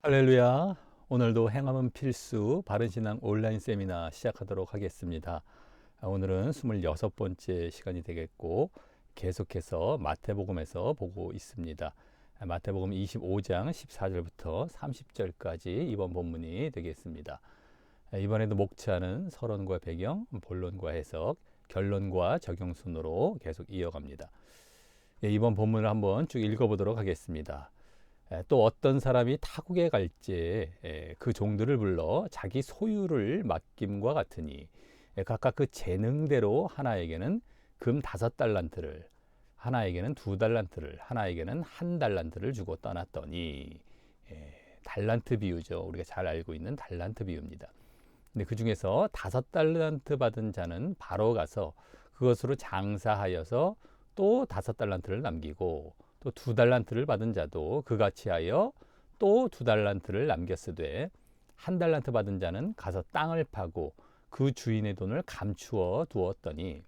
할렐루야. 오늘도 행함은 필수 바른신앙 온라인 세미나 시작하도록 하겠습니다. 오늘은 26번째 시간이 되겠고 계속해서 마태복음에서 보고 있습니다. 마태복음 25장 14절부터 30절까지 이번 본문이 되겠습니다. 이번에도 목차는 서론과 배경, 본론과 해석, 결론과 적용 순으로 계속 이어갑니다. 이번 본문을 한번 쭉 읽어보도록 하겠습니다. 또 어떤 사람이 타국에 갈지 그 종들을 불러 자기 소유를 맡김과 같으니 각각 그 재능대로 하나에게는 금 5달란트를, 하나에게는 2달란트를, 하나에게는 1달란트를 주고 떠났더니, 달란트 비유죠. 우리가 잘 알고 있는 달란트 비유입니다. 근데 그 중에서 5달란트 받은 자는 바로 가서 그것으로 장사하여서 또 5달란트를 남기고, 또 2달란트를 받은 자도 그같이 하여 또 2달란트를 남겼으되, 1달란트 받은 자는 가서 땅을 파고 그 주인의 돈을 감추어 두었더니,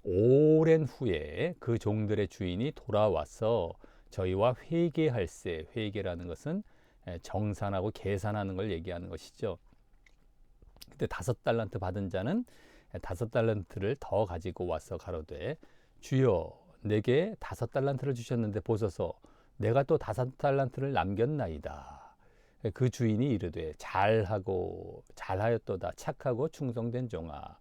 오랜 후에 그 종들의 주인이 돌아와서 저희와 회개할세. 회개라는 것은 정산하고 계산하는 걸 얘기하는 것이죠. 그때 5달란트 받은 자는 5달란트를 더 가지고 와서 가로되, 주여, 내게 5달란트를 주셨는데 보소서, 내가 또 5달란트를 남겼나이다. 그 주인이 이르되, 잘하였도다. 착하고 충성된 종아,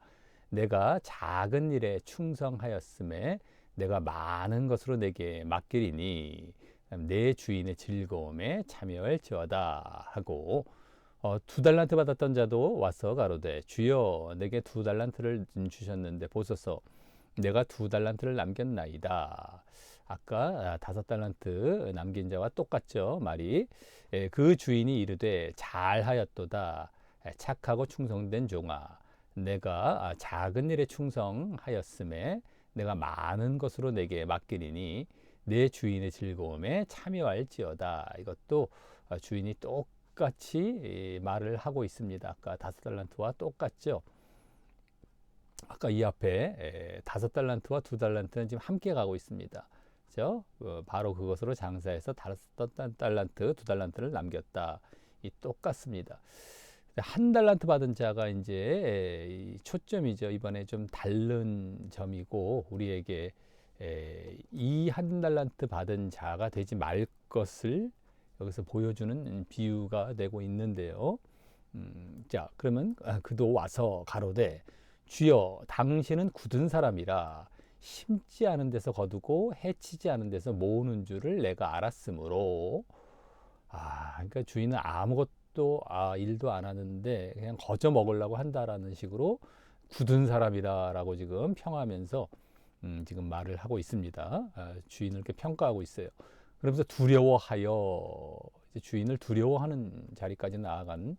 내가 작은 일에 충성하였음에 내가 많은 것으로 내게 맡기리니 내 주인의 즐거움에 참여할지어다 하고, 2달란트 받았던 자도 와서 가로되, 주여, 내게 2달란트를 주셨는데 보소서, 내가 2달란트를 남겼나이다. 아까 5달란트 남긴 자와 똑같죠, 말이. 그 주인이 이르되, 잘하였도다. 착하고 충성된 종아, 내가 작은 일에 충성하였음에 내가 많은 것으로 내게 맡기리니 내 주인의 즐거움에 참여할지어다. 이것도 주인이 똑같이 말을 하고 있습니다. 아까 5달란트와 똑같죠. 아까 이 앞에 5달란트와 2달란트는 지금 함께 가고 있습니다. 그렇죠? 바로 그것으로 장사해서 5달란트, 2달란트를 남겼다. 이 똑같습니다. 1달란트 받은 자가 이제 초점이죠. 이번에 좀 다른 점이고, 우리에게 이 1달란트 받은 자가 되지 말 것을 여기서 보여주는 비유가 되고 있는데요. 자, 그러면 그도 와서 가로되, 주여, 당신은 굳은 사람이라 심지 않은 데서 거두고 해치지 않은 데서 모으는 줄을 내가 알았으므로. 그러니까 주인은 아무것도 일도 안 하는데 그냥 거저 먹으려고 한다라는 식으로 굳은 사람이다라고 지금 평하면서 지금 말을 하고 있습니다. 주인을 이렇게 평가하고 있어요. 그러면서 두려워하여, 이제 주인을 두려워하는 자리까지 나아간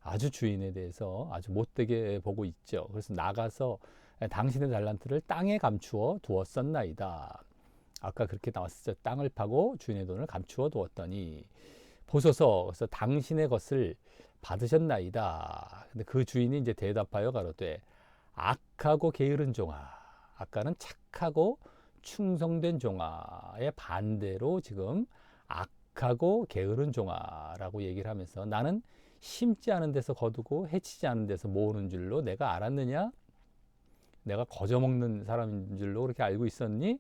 아주 주인에 대해서 아주 못되게 보고 있죠. 그래서 나가서 당신의 달란트를 땅에 감추어 두었었나이다. 아까 그렇게 나왔었죠. 땅을 파고 주인의 돈을 감추어 두었더니, 보소서, 그래서 당신의 것을 받으셨나이다. 근데 그 주인이 이제 대답하여 가로되, 악하고 게으른 종아. 아까는 착하고 충성된 종아의 반대로 지금 악하고 게으른 종아라고 얘기를 하면서, 나는 심지 않은 데서 거두고 해치지 않은 데서 모으는 줄로 내가 알았느냐? 내가 거저 먹는 사람인 줄로 그렇게 알고 있었니?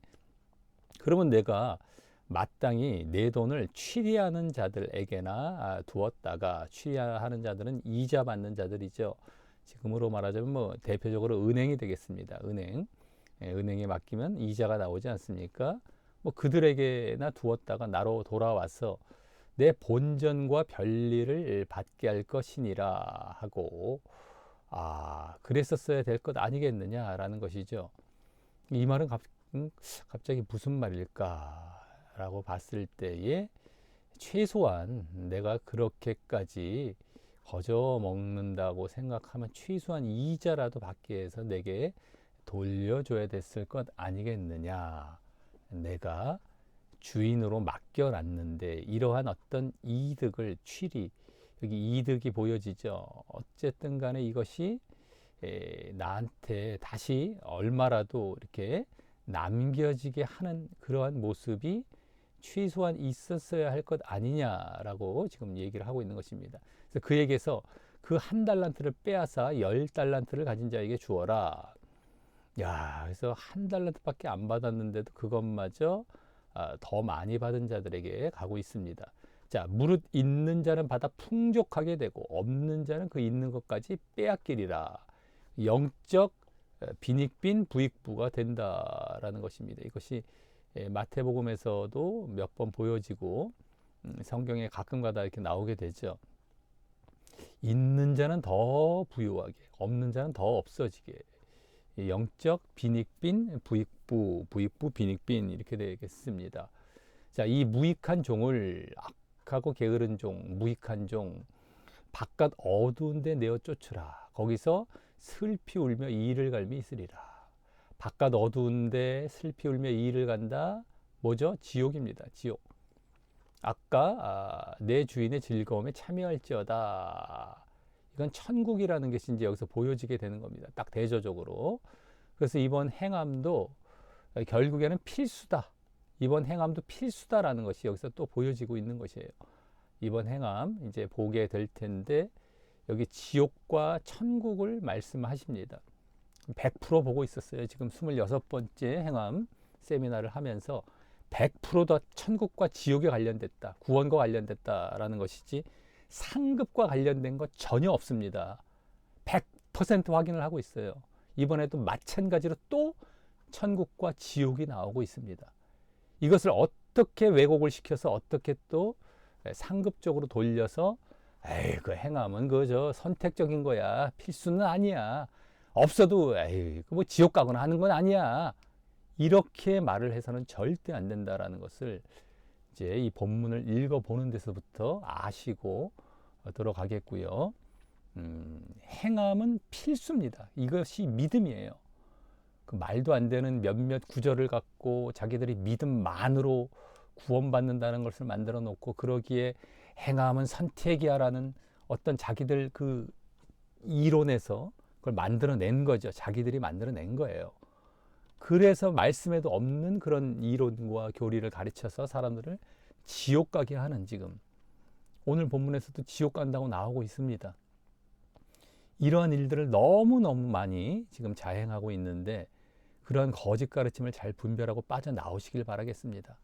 그러면 내가 마땅히 내 돈을 취리하는 자들에게나 두었다가, 취리하는 자들은 이자 받는 자들이죠. 지금으로 말하자면 뭐 대표적으로 은행이 되겠습니다. 은행에 맡기면 이자가 나오지 않습니까? 뭐 그들에게나 두었다가 나로 돌아와서 내 본전과 별일을 받게 할 것이니라 하고, 그랬었어야 될 것 아니겠느냐라는 것이죠. 이 말은 갑자기 무슨 말일까라고 봤을 때에, 최소한 내가 그렇게까지 거저 먹는다고 생각하면 최소한 이자라도 받기 위해서 내게 돌려줘야 됐을 것 아니겠느냐. 내가 주인으로 맡겨놨는데 이러한 어떤 이득을 여기 이득이 보여지죠. 어쨌든 간에 이것이 나한테 다시 얼마라도 이렇게 남겨지게 하는 그러한 모습이 최소한 있었어야 할 것 아니냐라고 지금 얘기를 하고 있는 것입니다. 그래서 그에게서 그 한 달란트를 빼앗아 10달란트를 가진 자에게 주어라. 야, 그래서 한 달란트밖에 안 받았는데도 그것마저 더 많이 받은 자들에게 가고 있습니다. 자, 무릇 있는 자는 받아 풍족하게 되고 없는 자는 그 있는 것까지 빼앗기리라. 영적 빈익빈 부익부가 된다라는 것입니다. 이것이 마태복음에서도 몇 번 보여지고 성경에 가끔가다 이렇게 나오게 되죠. 있는 자는 더 부유하게, 없는 자는 더 없어지게. 영적 빈익빈 부익부, 부익부 빈익빈 이렇게 되겠습니다. 자, 이 무익한 종을 악하고 게으른 종, 무익한 종, 바깥 어두운 데 내어 쫓으라. 거기서 슬피 울며 이를 갈미 있으리라. 바깥 어두운 데 슬피 울며 이를 간다. 뭐죠? 지옥입니다. 지옥. 아까 내 주인의 즐거움에 참여할지어다. 이건 천국이라는 것이 이제 여기서 보여지게 되는 겁니다. 딱 대조적으로. 그래서 이번 행함도 결국에는 필수다. 이번 행함도 필수다라는 것이 여기서 또 보여지고 있는 것이에요. 이번 행함 이제 보게 될 텐데 여기 지옥과 천국을 말씀하십니다. 100% 보고 있었어요. 지금 26번째 행함 세미나를 하면서 100%다 천국과 지옥에 관련됐다. 구원과 관련됐다라는 것이지 상급과 관련된 것 전혀 없습니다. 100% 확인을 하고 있어요. 이번에도 마찬가지로 또 천국과 지옥이 나오고 있습니다. 이것을 어떻게 왜곡을 시켜서 어떻게 또 상급적으로 돌려서 에이, 그 행함은 그저 선택적인 거야. 필수는 아니야. 없어도 에이, 그 뭐 지옥 가거나 하는 건 아니야. 이렇게 말을 해서는 절대 안 된다라는 것을 이제 이 본문을 읽어보는 데서부터 아시고 들어가겠고요. 행함은 필수입니다. 이것이 믿음이에요. 그 말도 안 되는 몇몇 구절을 갖고 자기들이 믿음만으로 구원받는다는 것을 만들어 놓고 그러기에 행함은 선택이야라는 어떤 자기들 그 이론에서 그걸 만들어낸 거죠. 자기들이 만들어낸 거예요. 그래서 말씀에도 없는 그런 이론과 교리를 가르쳐서 사람들을 지옥 가게 하는 지금 오늘 본문에서도 지옥 간다고 나오고 있습니다. 이러한 일들을 너무너무 많이 지금 자행하고 있는데 그러한 거짓 가르침을 잘 분별하고 빠져나오시길 바라겠습니다.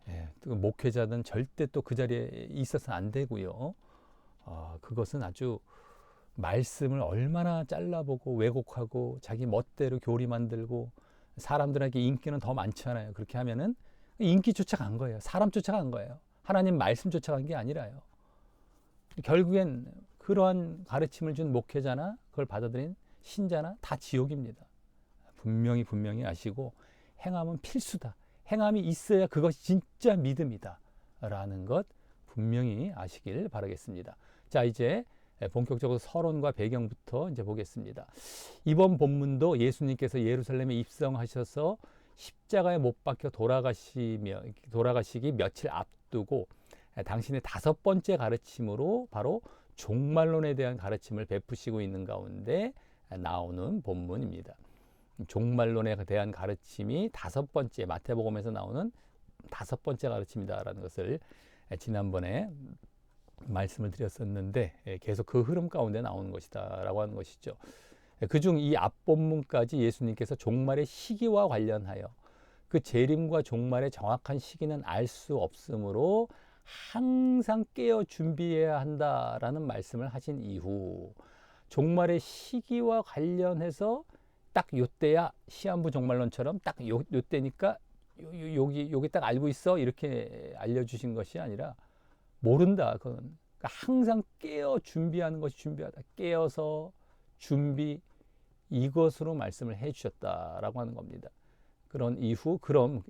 예, 목회자는 절대 또 그 자리에 있어서는 안 되고요. 그것은 아주 말씀을 얼마나 잘라보고 왜곡하고 자기 멋대로 교리 만들고 사람들에게 인기는 더 많잖아요. 그렇게 하면은 인기 쫓아간 거예요. 사람 쫓아간 거예요. 하나님 말씀 쫓아간 게 아니라요. 결국엔 그러한 가르침을 준 목회자나 그걸 받아들인 신자나 다 지옥입니다. 분명히 아시고 행함은 필수다. 행함이 있어야 그것이 진짜 믿음이다. 라는 것 분명히 아시길 바라겠습니다. 자, 이제 본격적으로 서론과 배경부터 이제 보겠습니다. 이번 본문도 예수님께서 예루살렘에 입성하셔서 십자가에 못 박혀 돌아가시기 며칠 앞두고 당신의 5번째 가르침으로 바로 종말론에 대한 가르침을 베푸시고 있는 가운데 나오는 본문입니다. 종말론에 대한 가르침이 5번째 마태복음에서 나오는 5번째 가르침이다라는 것을 지난번에 말씀을 드렸었는데 계속 그 흐름 가운데 나오는 것이다 라고 하는 것이죠. 그중 이 앞본문까지 예수님께서 종말의 시기와 관련하여 그 재림과 종말의 정확한 시기는 알 수 없으므로 항상 깨어 준비해야 한다라는 말씀을 하신 이후 종말의 시기와 관련해서 딱 요때야 시한부 종말론처럼 딱 요때니까 여기 딱 알고 있어 이렇게 알려주신 것이 아니라 모른다. 그건 그러니까 항상 깨어 준비하는 것이 준비하다. 깨어서 준비 이것으로 말씀을 해주셨다라고 하는 겁니다. 그런 이후 그럼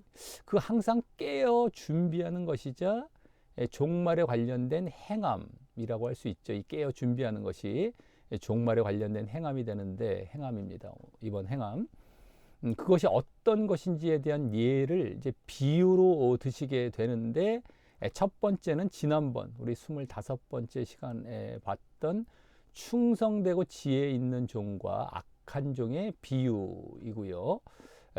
그 항상 깨어 준비하는 것이자 종말에 관련된 행함이라고 할 수 있죠. 이 깨어 준비하는 것이 종말에 관련된 행함이 되는데 행함입니다. 이번 행함. 그것이 어떤 것인지에 대한 예를 이제 비유로 드시게 되는데 첫 번째는 지난번 우리 25번째 시간에 봤던 충성되고 지혜 있는 종과 악한 종의 비유이고요.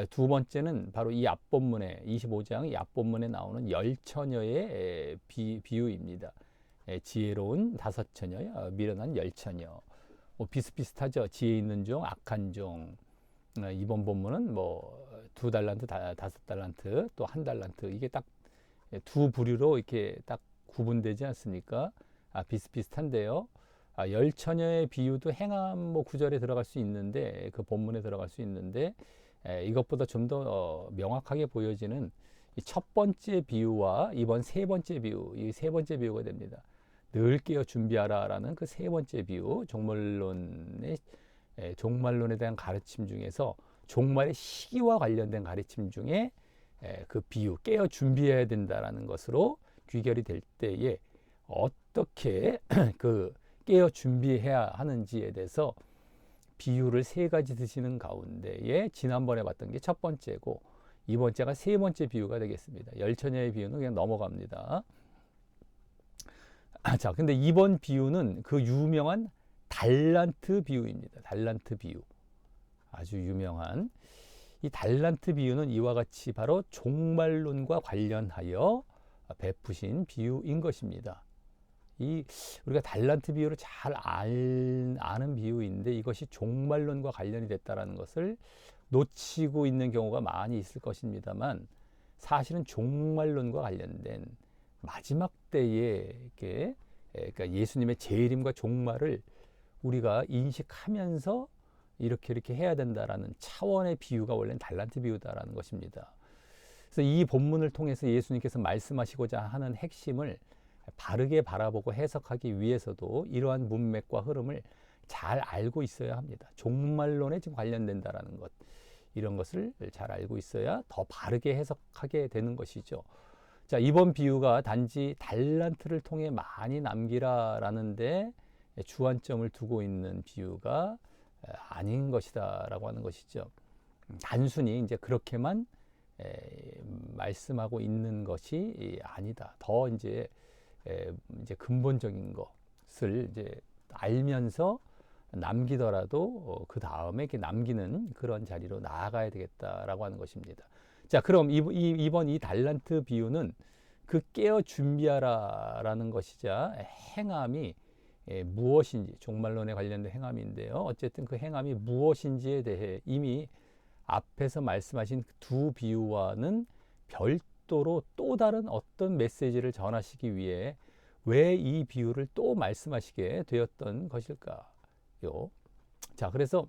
두 번째는 바로 이 앞본문에 25장 이 앞본문에 나오는 열처녀의 비유입니다. 지혜로운 다섯 처녀, 미련한 열 처녀. 뭐 비슷비슷하죠. 지혜 있는 종, 악한 종. 이번 본문은 뭐 2달란트, 5달란트, 또 1달란트. 이게 딱 두 부류로 이렇게 딱 구분되지 않습니까? 비슷비슷한데요. 열 처녀의 비유도 행함 뭐 구절에 들어갈 수 있는데, 그 본문에 들어갈 수 있는데, 이것보다 좀 더 명확하게 보여지는 이 첫 번째 비유와 이번 세 번째 비유, 이 세 번째 비유가 됩니다. 늘 깨어 준비하라라는 그 세 번째 비유, 종말론에 대한 가르침 중에서 종말의 시기와 관련된 가르침 중에 그 비유, 깨어 준비해야 된다라는 것으로 귀결이 될 때에 어떻게 그 깨어 준비해야 하는지에 대해서 비유를 세 가지 드시는 가운데에 지난번에 봤던 게 첫 번째고, 이번째가 세 번째 비유가 되겠습니다. 열처녀의 비유는 그냥 넘어갑니다. 자, 근데 이번 비유는 그 유명한 달란트 비유입니다. 달란트 비유. 아주 유명한 이 달란트 비유는 이와 같이 바로 종말론과 관련하여 베푸신 비유인 것입니다. 우리가 달란트 비유를 잘 아는 비유인데 이것이 종말론과 관련이 됐다는 것을 놓치고 있는 경우가 많이 있을 것입니다만, 사실은 종말론과 관련된 마지막 때에 그러니까 예수님의 재림과 종말을 우리가 인식하면서 이렇게 해야 된다라는 차원의 비유가 원래는 달란트 비유다라는 것입니다. 그래서 이 본문을 통해서 예수님께서 말씀하시고자 하는 핵심을 바르게 바라보고 해석하기 위해서도 이러한 문맥과 흐름을 잘 알고 있어야 합니다. 종말론에 지금 관련된다라는 것, 이런 것을 잘 알고 있어야 더 바르게 해석하게 되는 것이죠. 자, 이번 비유가 단지 달란트를 통해 많이 남기라라는데 주안점을 두고 있는 비유가 아닌 것이다라고 하는 것이죠. 단순히 이제 그렇게만 말씀하고 있는 것이 아니다. 더 이제 근본적인 것을 이제 알면서 남기더라도 그 다음에 이렇게 남기는 그런 자리로 나아가야 되겠다라고 하는 것입니다. 자, 그럼 이번 이 달란트 비유는 그 깨어 준비하라라는 것이자 행함이 무엇인지, 종말론에 관련된 행함인데요. 어쨌든 그 행함이 무엇인지에 대해 이미 앞에서 말씀하신 두 비유와는 별도로 또 다른 어떤 메시지를 전하시기 위해 왜 이 비유를 또 말씀하시게 되었던 것일까요? 자, 그래서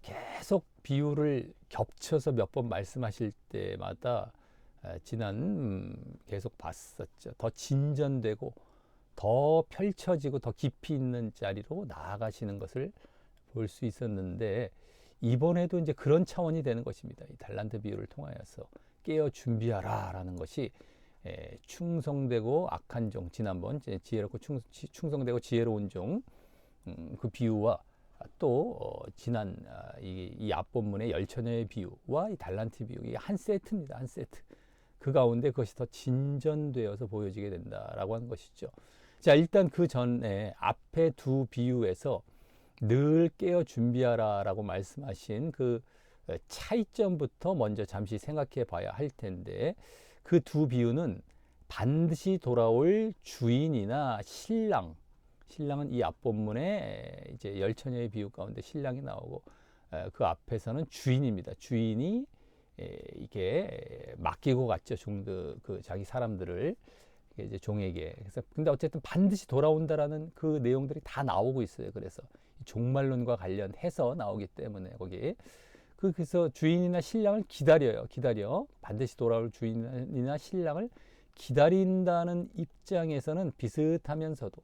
계속 비유를 겹쳐서 몇 번 말씀하실 때마다 계속 봤었죠. 더 진전되고 더 펼쳐지고 더 깊이 있는 자리로 나아가시는 것을 볼 수 있었는데, 이번에도 이제 그런 차원이 되는 것입니다. 이 달란트 비유를 통하여서 깨어 준비하라라는 것이 충성되고 악한 종, 지난번 지혜롭고 충성되고 지혜로운 종, 그 비유와 또 지난 이 앞본문의 열처녀의 비유와 이 달란트 비유, 이게 한 세트입니다. 한 세트. 그 가운데 그것이 더 진전되어서 보여지게 된다라고 하는 것이죠. 자, 일단 그 전에 앞에 두 비유에서 늘 깨어 준비하라라고 말씀하신 그 차이점부터 먼저 잠시 생각해 봐야 할 텐데, 그 두 비유는 반드시 돌아올 주인이나 신랑은 이 앞본문에 이제 열처녀의 비유 가운데 신랑이 나오고, 그 앞에서는 주인입니다. 주인이 이게 맡기고 갔죠. 그 자기 사람들을 이제 종에게. 그래서 근데 어쨌든 반드시 돌아온다라는 그 내용들이 다 나오고 있어요. 그래서 종말론과 관련해서 나오기 때문에 거기 그래서 주인이나 신랑을 기다려 반드시 돌아올 주인이나 신랑을 기다린다는 입장에서는 비슷하면서도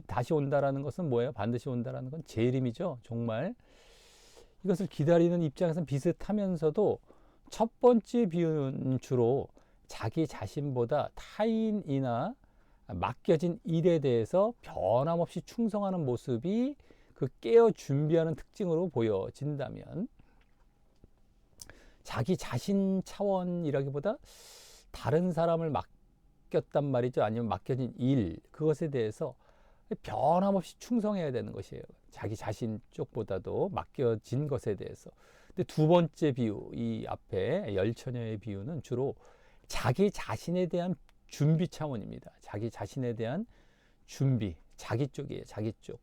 다시 온다라는 것은 뭐예요? 반드시 온다라는 건 재림이죠. 정말 이것을 기다리는 입장에서는 비슷하면서도 첫 번째 비유는 주로 자기 자신보다 타인이나 맡겨진 일에 대해서 변함없이 충성하는 모습이 그 깨어 준비하는 특징으로 보여진다면, 자기 자신 차원이라기보다 다른 사람을 맡겼단 말이죠. 아니면 맡겨진 일, 그것에 대해서 변함없이 충성해야 되는 것이에요. 자기 자신 쪽보다도 맡겨진 것에 대해서. 근데 두 번째 비유, 이 앞에 열처녀의 비유는 주로 자기 자신에 대한 준비 차원입니다. 자기 자신에 대한 준비, 자기 쪽이에요. 자기 쪽.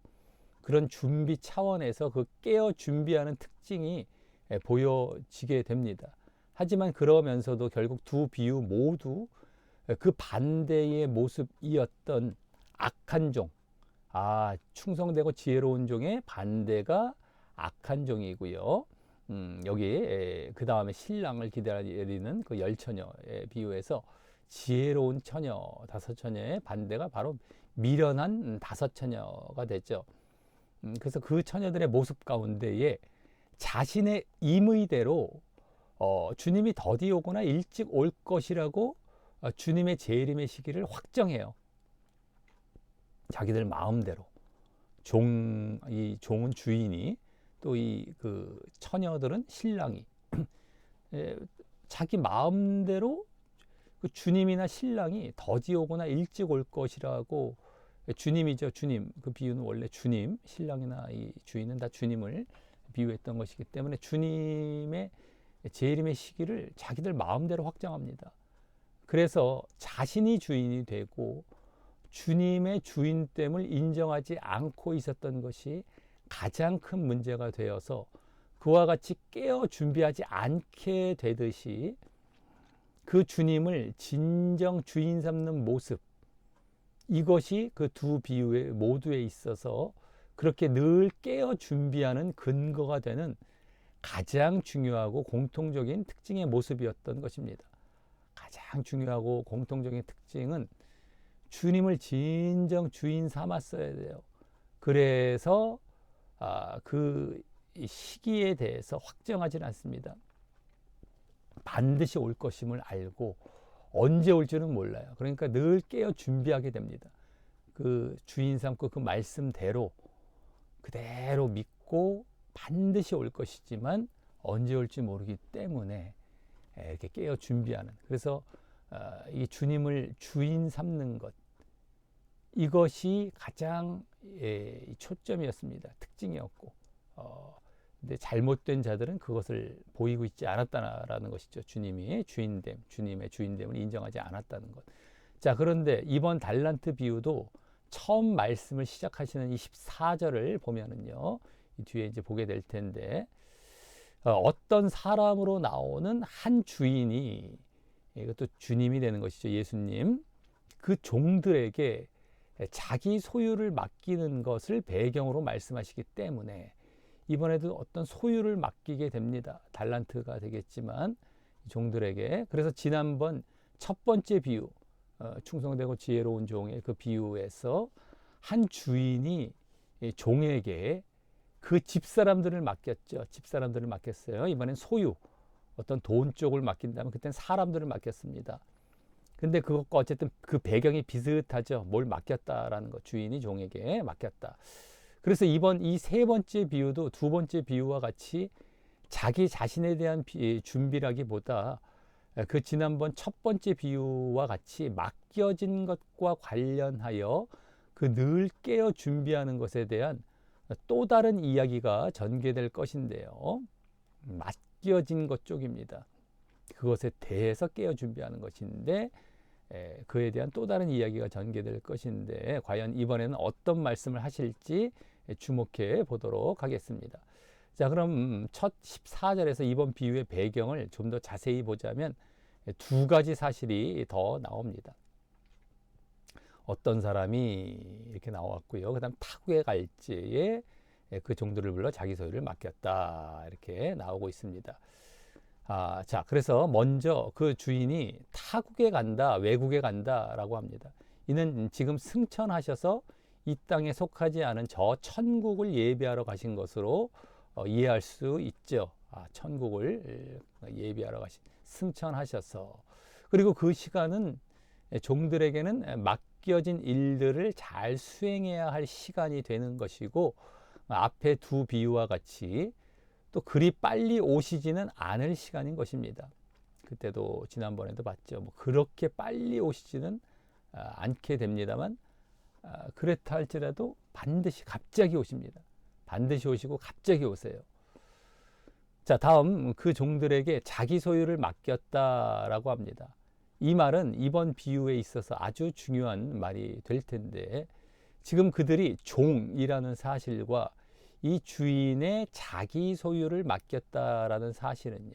그런 준비 차원에서 그 깨어 준비하는 특징이 보여지게 됩니다. 하지만 그러면서도 결국 두 비유 모두 그 반대의 모습이었던 악한 종, 충성되고 지혜로운 종의 반대가 악한 종이고요. 여기 그 다음에 신랑을 기다리는 그 열처녀의 비유에서 지혜로운 처녀, 다섯 처녀의 반대가 바로 미련한 다섯 처녀가 되죠. 그래서 그 처녀들의 모습 가운데에 자신의 임의대로 주님이 더디 오거나 일찍 올 것이라고 주님의 재림의 시기를 확정해요. 자기들 마음대로. 이 종은 주인이, 또 이 그 처녀들은 신랑이 자기 마음대로 그 주님이나 신랑이 더디 오거나 일찍 올 것이라고, 주님이죠. 주님. 그 비유는 원래 주님, 신랑이나 이 주인은 다 주님을 비유했던 것이기 때문에 주님의 재림의 시기를 자기들 마음대로 확정합니다. 그래서 자신이 주인이 되고 주님의 주인됨을 인정하지 않고 있었던 것이 가장 큰 문제가 되어서 그와 같이 깨어 준비하지 않게 되듯이 그 주님을 진정 주인 삼는 모습, 이것이 그 두 비유의 모두에 있어서 그렇게 늘 깨어 준비하는 근거가 되는 가장 중요하고 공통적인 특징의 모습이었던 것입니다. 가장 중요하고 공통적인 특징은 주님을 진정 주인 삼았어야 돼요. 그래서 그 시기에 대해서 확정하지는 않습니다. 반드시 올 것임을 알고 언제 올지는 몰라요. 그러니까 늘 깨어 준비하게 됩니다. 그 주인 삼고 그 말씀대로 그대로 믿고 반드시 올 것이지만 언제 올지 모르기 때문에 이렇게 깨어 준비하는, 그래서 이 주님을 주인 삼는 것, 이것이 가장 초점이었습니다. 특징이었고, 근데 잘못된 자들은 그것을 보이고 있지 않았다는 것이죠. 주님의 주인됨을 인정하지 않았다는 것. 자, 그런데 이번 달란트 비유도 처음 말씀을 시작하시는 이 14절을 보면은요, 이 뒤에 이제 보게 될 텐데, 어떤 사람으로 나오는 한 주인이, 이것도 주님이 되는 것이죠. 예수님. 그 종들에게 자기 소유를 맡기는 것을 배경으로 말씀하시기 때문에 이번에도 어떤 소유를 맡기게 됩니다. 달란트가 되겠지만 종들에게. 그래서 지난번 첫 번째 비유, 충성되고 지혜로운 종의 그 비유에서 한 주인이 종에게 그 집사람들을 맡겼죠. 집사람들을 맡겼어요. 이번엔 소유, 어떤 돈 쪽을 맡긴다면 그때는 사람들을 맡겼습니다. 근데 그것과 어쨌든 그 배경이 비슷하죠. 뭘 맡겼다라는 거, 주인이 종에게 맡겼다. 그래서 이번 이 세 번째 비유도 두 번째 비유와 같이 자기 자신에 대한 준비라기보다 그 지난번 첫 번째 비유와 같이 맡겨진 것과 관련하여 그 늘 깨어 준비하는 것에 대한 또 다른 이야기가 전개될 것인데요. 맡겨진 것 쪽입니다. 그것에 대해서 깨어 준비하는 것인데, 그에 대한 또 다른 이야기가 전개될 것인데, 과연 이번에는 어떤 말씀을 하실지 주목해 보도록 하겠습니다. 자, 그럼 첫 14절에서 이번 비유의 배경을 좀 더 자세히 보자면 두 가지 사실이 더 나옵니다. 어떤 사람이 이렇게 나왔고요. 그 다음 타국에 갈지에 그 종들을 불러 자기 소유를 맡겼다, 이렇게 나오고 있습니다. 자, 그래서 먼저 그 주인이 타국에 간다, 외국에 간다라고 합니다. 이는 지금 승천하셔서 이 땅에 속하지 않은 저 천국을 예비하러 가신 것으로 이해할 수 있죠. 천국을 예비하러 승천하셔서, 그리고 그 시간은 종들에게는 맡겨진 일들을 잘 수행해야 할 시간이 되는 것이고, 앞에 두 비유와 같이 또 그리 빨리 오시지는 않을 시간인 것입니다. 그때도 지난번에도 봤죠. 뭐 그렇게 빨리 오시지는 않게 됩니다만, 그렇다 할지라도 반드시 갑자기 오십니다. 반드시 오시고 갑자기 오세요. 자, 다음 그 종들에게 자기 소유를 맡겼다라고 합니다. 이 말은 이번 비유에 있어서 아주 중요한 말이 될 텐데, 지금 그들이 종이라는 사실과 이 주인의 자기 소유를 맡겼다라는 사실은요,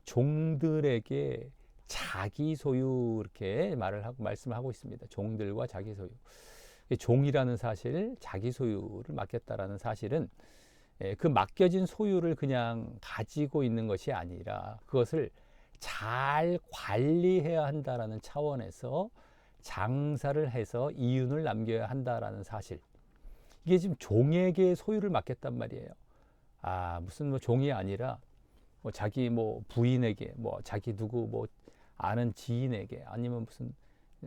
종들에게 자기 소유 이렇게 말씀을 하고 있습니다. 종들과 자기 소유. 종이라는 사실, 자기 소유를 맡겼다라는 사실은 그 맡겨진 소유를 그냥 가지고 있는 것이 아니라 그것을 잘 관리해야 한다라는 차원에서 장사를 해서 이윤을 남겨야 한다라는 사실. 이게 지금 종에게 소유를 맡겼단 말이에요. 아, 무슨 뭐 종이 아니라 뭐 자기 뭐 부인에게, 뭐 자기 누구 뭐 아는 지인에게, 아니면 무슨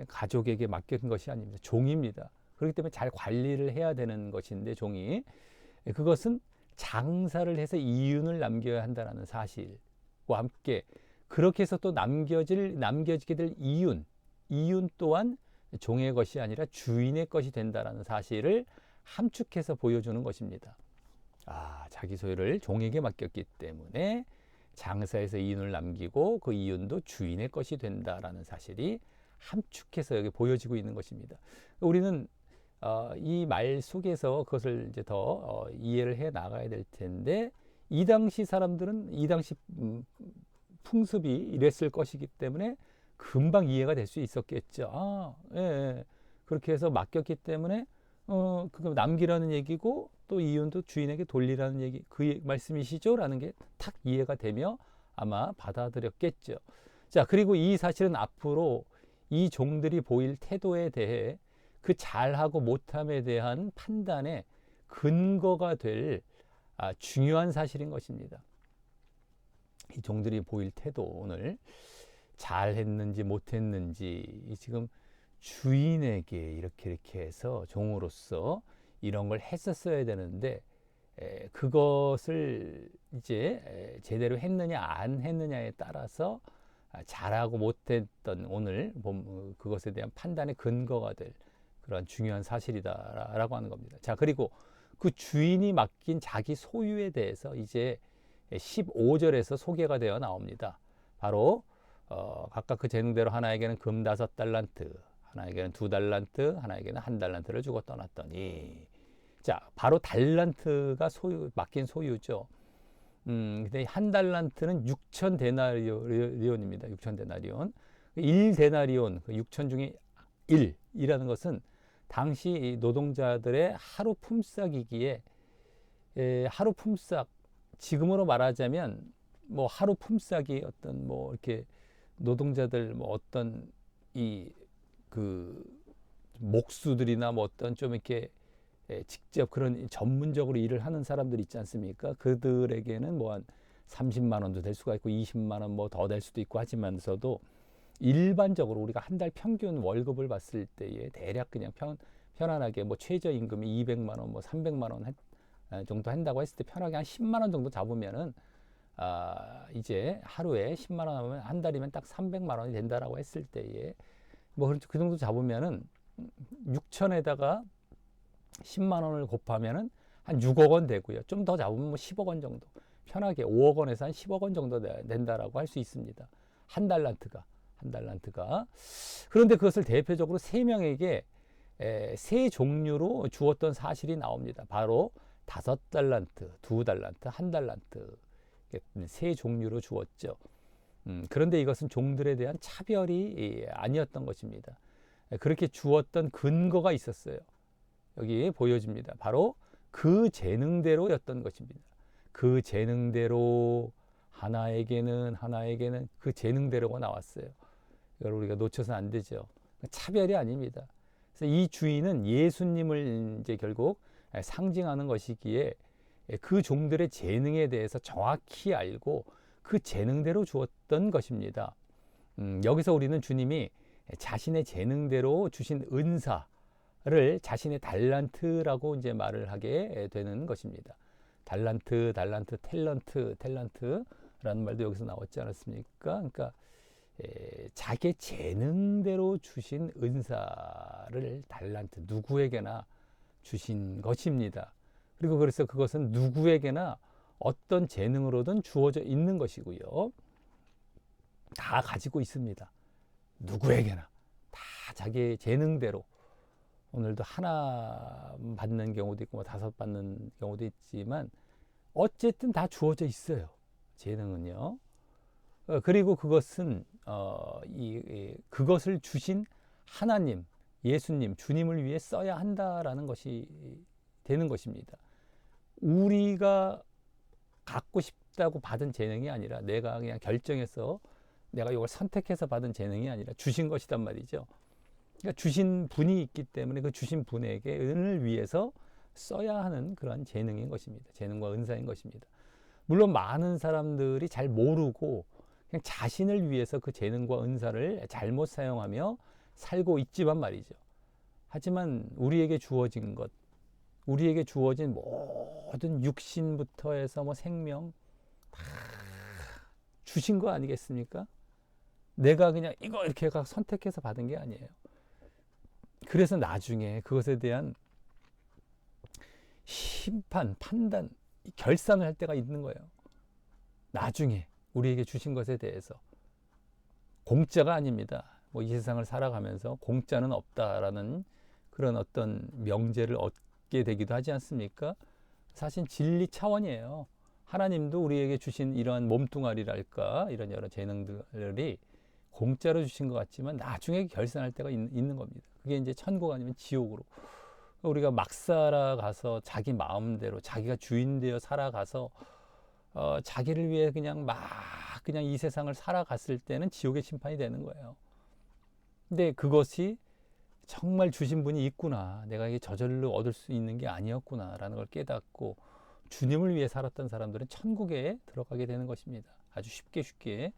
가족에게 맡긴 것이 아닙니다. 종입니다. 그렇기 때문에 잘 관리를 해야 되는 것인데, 종이 그것은 장사를 해서 이윤을 남겨야 한다는 사실과 함께, 그렇게 해서 또 남겨지게 될 이윤 또한 종의 것이 아니라 주인의 것이 된다는 사실을 함축해서 보여주는 것입니다. 아, 자기 소유를 종에게 맡겼기 때문에 장사해서 이윤을 남기고 그 이윤도 주인의 것이 된다라는 사실이 함축해서 여기 보여지고 있는 것입니다. 우리는 이 말 속에서 그것을 이제 더 이해를 해 나가야 될 텐데, 이 당시 사람들은 이 당시 풍습이 이랬을 것이기 때문에 금방 이해가 될 수 있었겠죠. 아, 예, 예. 그렇게 해서 맡겼기 때문에 그거 남기라는 얘기고, 또 이윤도 주인에게 돌리라는 얘기, 그 말씀이시죠? 라는 게 탁 이해가 되며 아마 받아들였겠죠. 자, 그리고 이 사실은 앞으로 이 종들이 보일 태도에 대해 그 잘하고 못함에 대한 판단의 근거가 될 중요한 사실인 것입니다. 이 종들이 보일 태도, 오늘 잘했는지 못했는지, 지금 주인에게 이렇게 해서 종으로서 이런 걸 했었어야 되는데, 그것을 이제 제대로 했느냐 안 했느냐에 따라서 잘하고 못했던 오늘 그것에 대한 판단의 근거가 될 그런 중요한 사실이다라고 하는 겁니다. 자, 그리고 그 주인이 맡긴 자기 소유에 대해서 이제 15절에서 소개가 되어 나옵니다. 바로 각각 그 재능대로 하나에게는 금 5달란트, 하나에게는 2달란트, 하나에게는 1달란트를 주고 떠났더니, 자, 바로 달란트가 맡긴 소유죠. 근데 1달란트는 6천 데나리온입니다. 6천 데나리온. 1데나리온, 6천 중에 1이라는 것은 당시 노동자들의 하루 품삯이기에, 하루 품삯, 지금으로 말하자면 뭐 하루 품삯이 어떤 뭐 이렇게 노동자들 뭐 어떤 그 목수들이나 뭐 어떤 좀 이렇게 직접 그런 전문적으로 일을 하는 사람들 있지 않습니까? 그들에게는 뭐 한 30만 원도 될 수가 있고 20만 원 뭐 더 될 수도 있고 하지만서도, 일반적으로 우리가 한 달 평균 월급을 봤을 때에 대략 그냥 편안하게 뭐 최저임금이 200만 원, 뭐 300만 원 정도 한다고 했을 때 편하게 한 10만 원 정도 잡으면은 이제 하루에 10만 원 하면 한 달이면 딱 300만 원이 된다라고 했을 때에 뭐 그 정도 잡으면은 6천에다가 10만 원을 곱하면은 한 6억 원 되고요. 좀 더 잡으면 뭐 10억 원 정도, 편하게 5억 원에서 한 10억 원 정도 된다라고 할 수 있습니다. 한 달란트가. 그런데 그것을 대표적으로 3명에게 세 종류로 주었던 사실이 나옵니다. 바로 5달란트, 2달란트, 1달란트, 세 종류로 주었죠. 그런데 이것은 종들에 대한 차별이 아니었던 것입니다. 그렇게 주었던 근거가 있었어요. 여기 보여집니다. 바로 그 재능대로였던 것입니다. 그 재능대로, 하나에게는 그 재능대로가 나왔어요. 이걸 우리가 놓쳐서는 안 되죠. 차별이 아닙니다. 그래서 이 주인은 예수님을 이제 결국 상징하는 것이기에 그 종들의 재능에 대해서 정확히 알고 그 재능대로 주었던 것입니다. 여기서 우리는 주님이 자신의 재능대로 주신 은사를 자신의 달란트라고 이제 말을 하게 되는 것입니다. 달란트, 탤런트라는 말도 여기서 나왔지 않았습니까? 그러니까 자기 재능대로 주신 은사를 달란트, 누구에게나 주신 것입니다. 그리고 그래서 그것은 누구에게나 어떤 재능으로든 주어져 있는 것이고요. 다 가지고 있습니다. 누구에게나 다 자기의 재능대로. 오늘도 하나 받는 경우도 있고 뭐 5 받는 경우도 있지만 어쨌든 다 주어져 있어요. 재능은요. 그리고 그것은 그것을 주신 하나님, 예수님, 주님을 위해 써야 한다라는 것이 되는 것입니다. 우리가 갖고 싶다고 받은 재능이 아니라 내가 그냥 결정해서 내가 이걸 선택해서 받은 재능이 아니라 주신 것이란 말이죠. 그러니까 주신 분이 있기 때문에 그 주신 분에게 은을 위해서 써야 하는 그런 재능인 것입니다. 재능과 은사인 것입니다. 물론 많은 사람들이 잘 모르고 그냥 자신을 위해서 그 재능과 은사를 잘못 사용하며 살고 있지만 말이죠. 하지만 우리에게 주어진 것, 우리에게 주어진 모든 육신부터 해서 뭐 생명 다 주신 거 아니겠습니까? 내가 그냥 이거 이렇게 선택해서 받은 게 아니에요. 그래서 나중에 그것에 대한 심판, 판단, 결산을 할 때가 있는 거예요. 나중에 우리에게 주신 것에 대해서. 공짜가 아닙니다. 뭐 이 세상을 살아가면서 공짜는 없다라는 그런 어떤 명제를 얻게 되기도 하지 않습니까? 사실 진리 차원이에요. 하나님도 우리에게 주신 이러한 몸뚱아리랄까 이런 여러 재능들이 공짜로 주신 것 같지만 나중에 결산할 때가 있는 겁니다. 그게 이제 천국 아니면 지옥으로. 우리가 막 살아가서 자기 마음대로 자기가 주인 되어 살아가서 자기를 위해 그냥 이 세상을 살아갔을 때는 지옥의 심판이 되는 거예요. 근데 그것이 정말 주신 분이 있구나. 내가 이게 저절로 얻을 수 있는 게 아니었구나 라는 걸 깨닫고 주님을 위해 살았던 사람들은 천국에 들어가게 되는 것입니다. 아주 쉽게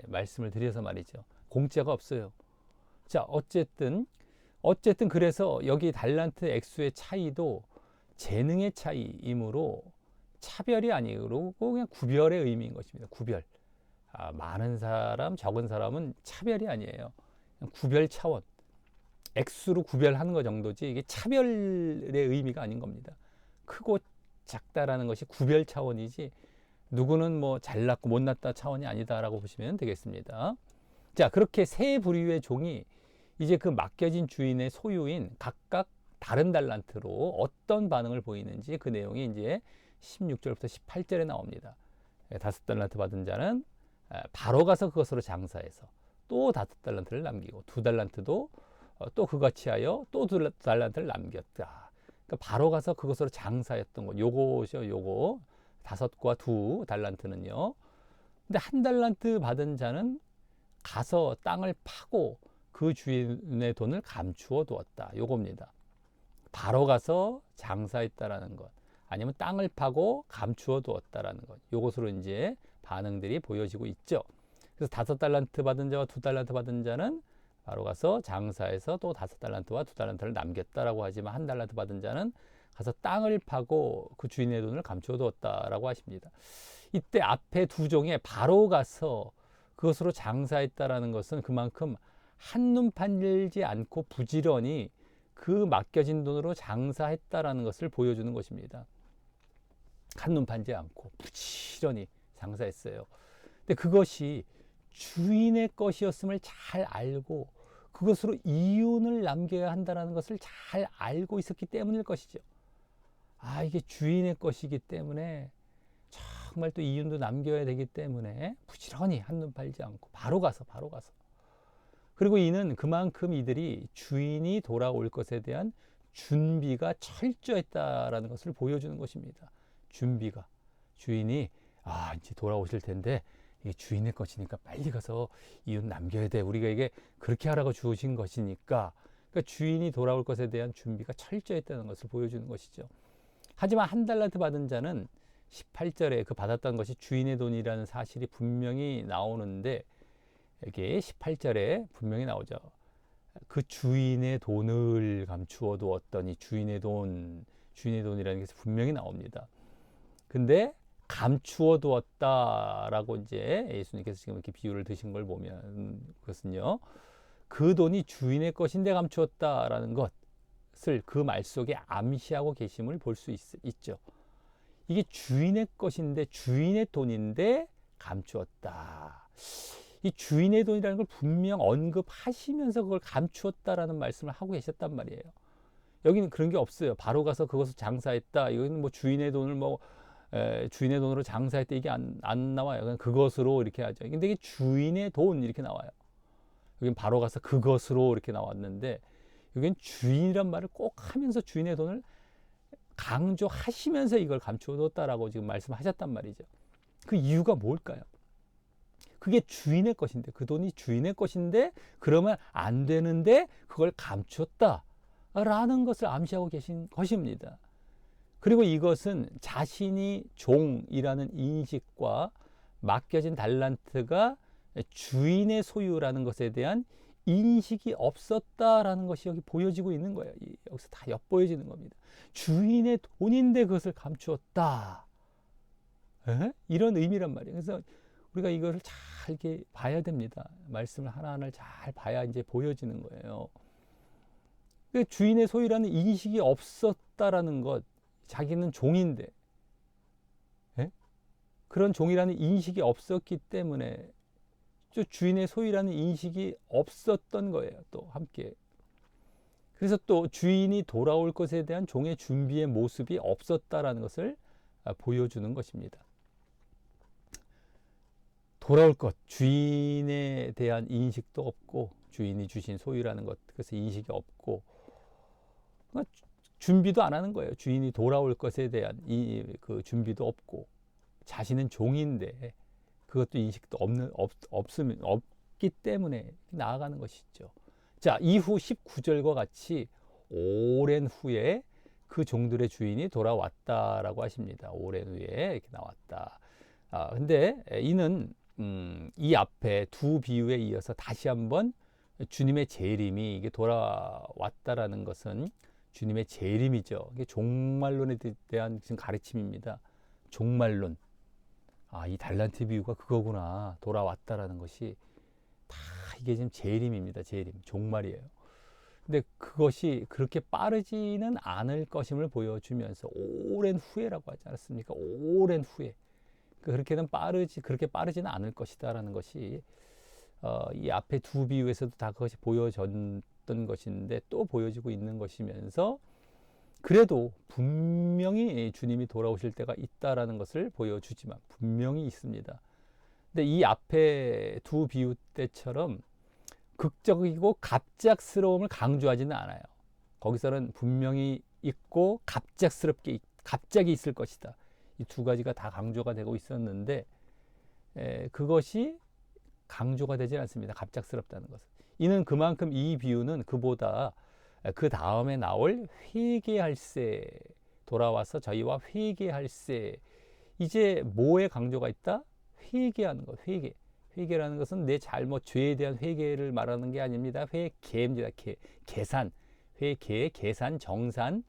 말씀을 드려서 말이죠. 공짜가 없어요. 자, 어쨌든 그래서 여기 달란트 액수의 차이도 재능의 차이이므로 차별이 아니고 그냥 구별의 의미인 것입니다. 구별. 많은 사람, 적은 사람은 차별이 아니에요. 그냥 구별 차원. 액수로 구별하는 것 정도지 이게 차별의 의미가 아닌 겁니다. 크고 작다라는 것이 구별 차원이지 누구는 뭐 잘났고 못났다 차원이 아니다라고 보시면 되겠습니다. 자, 그렇게 세 부류의 종이 이제 그 맡겨진 주인의 소유인 각각 다른 달란트로 어떤 반응을 보이는지 그 내용이 이제 16절부터 18절에 나옵니다. 5달란트 받은 자는 바로 가서 그것으로 장사해서 또 5달란트를 남기고 2달란트도 또 그같이 하여 또 2달란트를 남겼다. 그러니까 바로 가서 그것으로 장사했던 것. 요거죠, 요거. 5과 2달란트는요. 근데 1달란트 받은 자는 가서 땅을 파고 그 주인의 돈을 감추어 두었다. 요겁니다. 바로 가서 장사했다라는 것. 아니면 땅을 파고 감추어 두었다라는 것. 요것으로 이제 반응들이 보여지고 있죠. 그래서 5달란트 받은 자와 2달란트 받은 자는 바로 가서 장사해서 또 5달란트와 2달란트를 남겼다라고 하지만 1달란트 받은 자는 가서 땅을 파고 그 주인의 돈을 감추어 두었다라고 하십니다. 이때 앞에 두 종에 바로 가서 그것으로 장사했다라는 것은 그만큼 한눈 팔지 않고 부지런히 그 맡겨진 돈으로 장사했다라는 것을 보여주는 것입니다. 한눈 팔지 않고 부지런히 장사했어요. 근데 그것이 주인의 것이었음을 잘 알고 그것으로 이윤을 남겨야 한다는 것을 잘 알고 있었기 때문일 것이죠. 이게 주인의 것이기 때문에 정말 또 이윤도 남겨야 되기 때문에 부지런히 한눈 팔지 않고 바로 가서 그리고 이는 그만큼 이들이 주인이 돌아올 것에 대한 준비가 철저했다라는 것을 보여주는 것입니다. 준비가. 주인이 이제 돌아오실 텐데 이게 주인의 것이니까 빨리 가서 이윤 남겨야 돼. 우리가 이게 그렇게 하라고 주신 것이니까. 그러니까 주인이 돌아올 것에 대한 준비가 철저했다는 것을 보여주는 것이죠. 하지만 1달란트 받은 자는 18절에 그 받았던 것이 주인의 돈이라는 사실이 분명히 나오는데 여기 18절에 분명히 나오죠. 그 주인의 돈을 감추어 두었더니 주인의 돈이라는 게 분명히 나옵니다. 근데 감추어 두었다라고 이제 예수님께서 지금 이렇게 비유를 드신 걸 보면 그것은요. 그 돈이 주인의 것인데 감추었다라는 것을 그 말 속에 암시하고 계심을 볼 수 있죠. 이게 주인의 것인데, 주인의 돈인데 감추었다. 이 주인의 돈이라는 걸 분명 언급하시면서 그걸 감추었다라는 말씀을 하고 계셨단 말이에요. 여기는 그런 게 없어요. 바로 가서 그것을 장사했다. 이거는 뭐 주인의 돈을 주인의 돈으로 장사했다. 이게 안 나와요. 그냥 그것으로 이렇게 하죠. 근데 이게 주인의 돈 이렇게 나와요. 여긴 바로 가서 그것으로 이렇게 나왔는데, 여긴 주인이란 말을 꼭 하면서 주인의 돈을 강조하시면서 이걸 감추었다라고 지금 말씀하셨단 말이죠. 그 이유가 뭘까요? 그게 주인의 것인데, 그 돈이 주인의 것인데 그러면 안 되는데 그걸 감추었다라는 것을 암시하고 계신 것입니다. 그리고 이것은 자신이 종이라는 인식과 맡겨진 달란트가 주인의 소유라는 것에 대한 인식이 없었다라는 것이 여기 보여지고 있는 거예요. 여기서 다 엿보여지는 겁니다. 주인의 돈인데 그것을 감추었다. 이런 의미란 말이에요. 그래서 우리가 이거를 잘 이렇게 봐야 됩니다. 말씀을 하나하나 잘 봐야 이제 보여지는 거예요. 주인의 소유라는 인식이 없었다라는 것, 자기는 종인데, 그런 종이라는 인식이 없었기 때문에 주인의 소유라는 인식이 없었던 거예요. 또 함께. 그래서 또 주인이 돌아올 것에 대한 종의 준비의 모습이 없었다라는 것을 보여주는 것입니다. 돌아올 것, 주인에 대한 인식도 없고, 주인이 주신 소유라는 것, 그래서 인식이 없고, 준비도 안 하는 거예요. 주인이 돌아올 것에 대한 그 준비도 없고, 자신은 종인데 그것도 인식도 없기 때문에 나아가는 것이죠. 자, 이후 19절과 같이 오랜 후에 그 종들의 주인이 돌아왔다라고 하십니다. 오랜 후에 이렇게 나왔다. 근데 이는 이 앞에 두 비유에 이어서 다시 한번 주님의 재림이 이게 돌아왔다라는 것은 주님의 재림이죠. 이게 종말론에 대한 지금 가르침입니다. 종말론. 이 달란트 비유가 그거구나. 돌아왔다라는 것이 다 이게 지금 재림입니다. 재림. 종말이에요. 근데 그것이 그렇게 빠르지는 않을 것임을 보여주면서 오랜 후에라고 하지 않았습니까? 오랜 후에. 그렇게 빠르지는 않을 것이다라는 것이 이 앞에 두 비유에서도 다 그것이 보여졌던 것인데 또 보여지고 있는 것이면서 그래도 분명히 주님이 돌아오실 때가 있다라는 것을 보여주지만 분명히 있습니다. 근데 이 앞에 두 비유 때처럼 극적이고 갑작스러움을 강조하지는 않아요. 거기서는 분명히 있고 갑자기 있을 것이다. 이 두 가지가 다 강조가 되고 있었는데 그것이 강조가 되지 않습니다. 갑작스럽다는 것은. 이는 그만큼 이 비유는 그보다 그 다음에 나올 회개할세, 돌아와서 저희와 회개할세, 이제 뭐에 강조가 있다? 회개하는 것. 회개라는 것은 내 잘못, 죄에 대한 회개를 말하는 게 아닙니다. 회개입니다. 계산, 회개, 계산, 정산,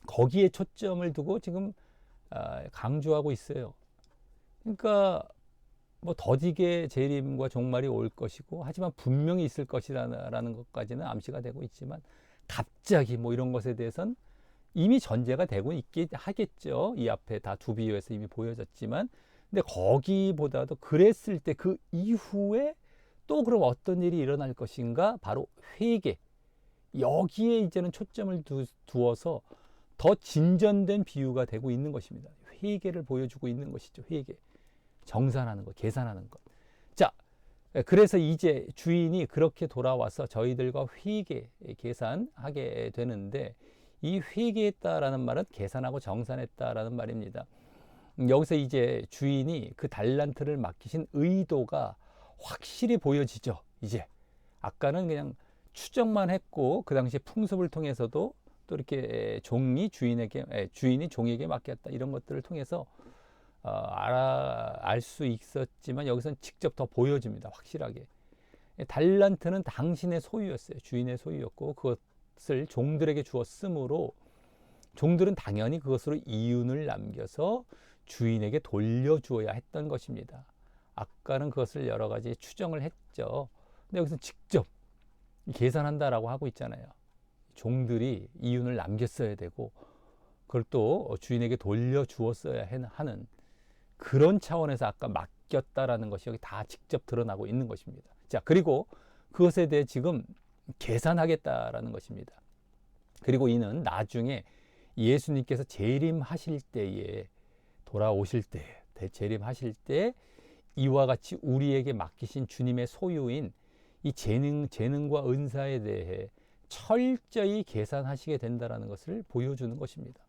거기에 초점을 두고 지금 강조하고 있어요. 그러니까 뭐 더디게 재림과 종말이 올 것이고, 하지만 분명히 있을 것이라는 것까지는 암시가 되고 있지만, 갑자기 뭐 이런 것에 대해서는 이미 전제가 되고 있긴 하겠죠. 이 앞에 다 두 비유에서 이미 보여졌지만, 근데 거기보다도 그랬을 때 그 이후에 또 그럼 어떤 일이 일어날 것인가? 바로 회개. 여기에 이제는 초점을 두어서 더 진전된 비유가 되고 있는 것입니다. 회개를 보여주고 있는 것이죠. 회개. 정산하는 것, 계산하는 것. 자, 그래서 이제 주인이 그렇게 돌아와서 저희들과 회개, 계산하게 되는데, 이 회개했다라는 말은 계산하고 정산했다라는 말입니다. 여기서 이제 주인이 그 달란트를 맡기신 의도가 확실히 보여지죠. 이제 아까는 그냥 추정만 했고, 그 당시 풍습을 통해서도 또 이렇게 주인이 종에게 맡겼다, 이런 것들을 통해서 알 수 있었지만, 여기서는 직접 더 보여집니다. 확실하게. 달란트는 당신의 소유였어요. 주인의 소유였고, 그것을 종들에게 주었으므로 종들은 당연히 그것으로 이윤을 남겨서 주인에게 돌려주어야 했던 것입니다. 아까는 그것을 여러 가지 추정을 했죠. 근데 여기서 직접 계산한다라고 하고 있잖아요. 종들이 이윤을 남겼어야 되고, 그걸 또 주인에게 돌려주었어야 하는 그런 차원에서 아까 맡겼다라는 것이 여기 다 직접 드러나고 있는 것입니다. 자, 그리고 그것에 대해 지금 계산하겠다라는 것입니다. 그리고 이는 나중에 예수님께서 재림하실 때에 돌아오실 때 재림하실 때 이와 같이 우리에게 맡기신 주님의 소유인 이 재능과 은사에 대해 철저히 계산하시게 된다는 것을 보여주는 것입니다.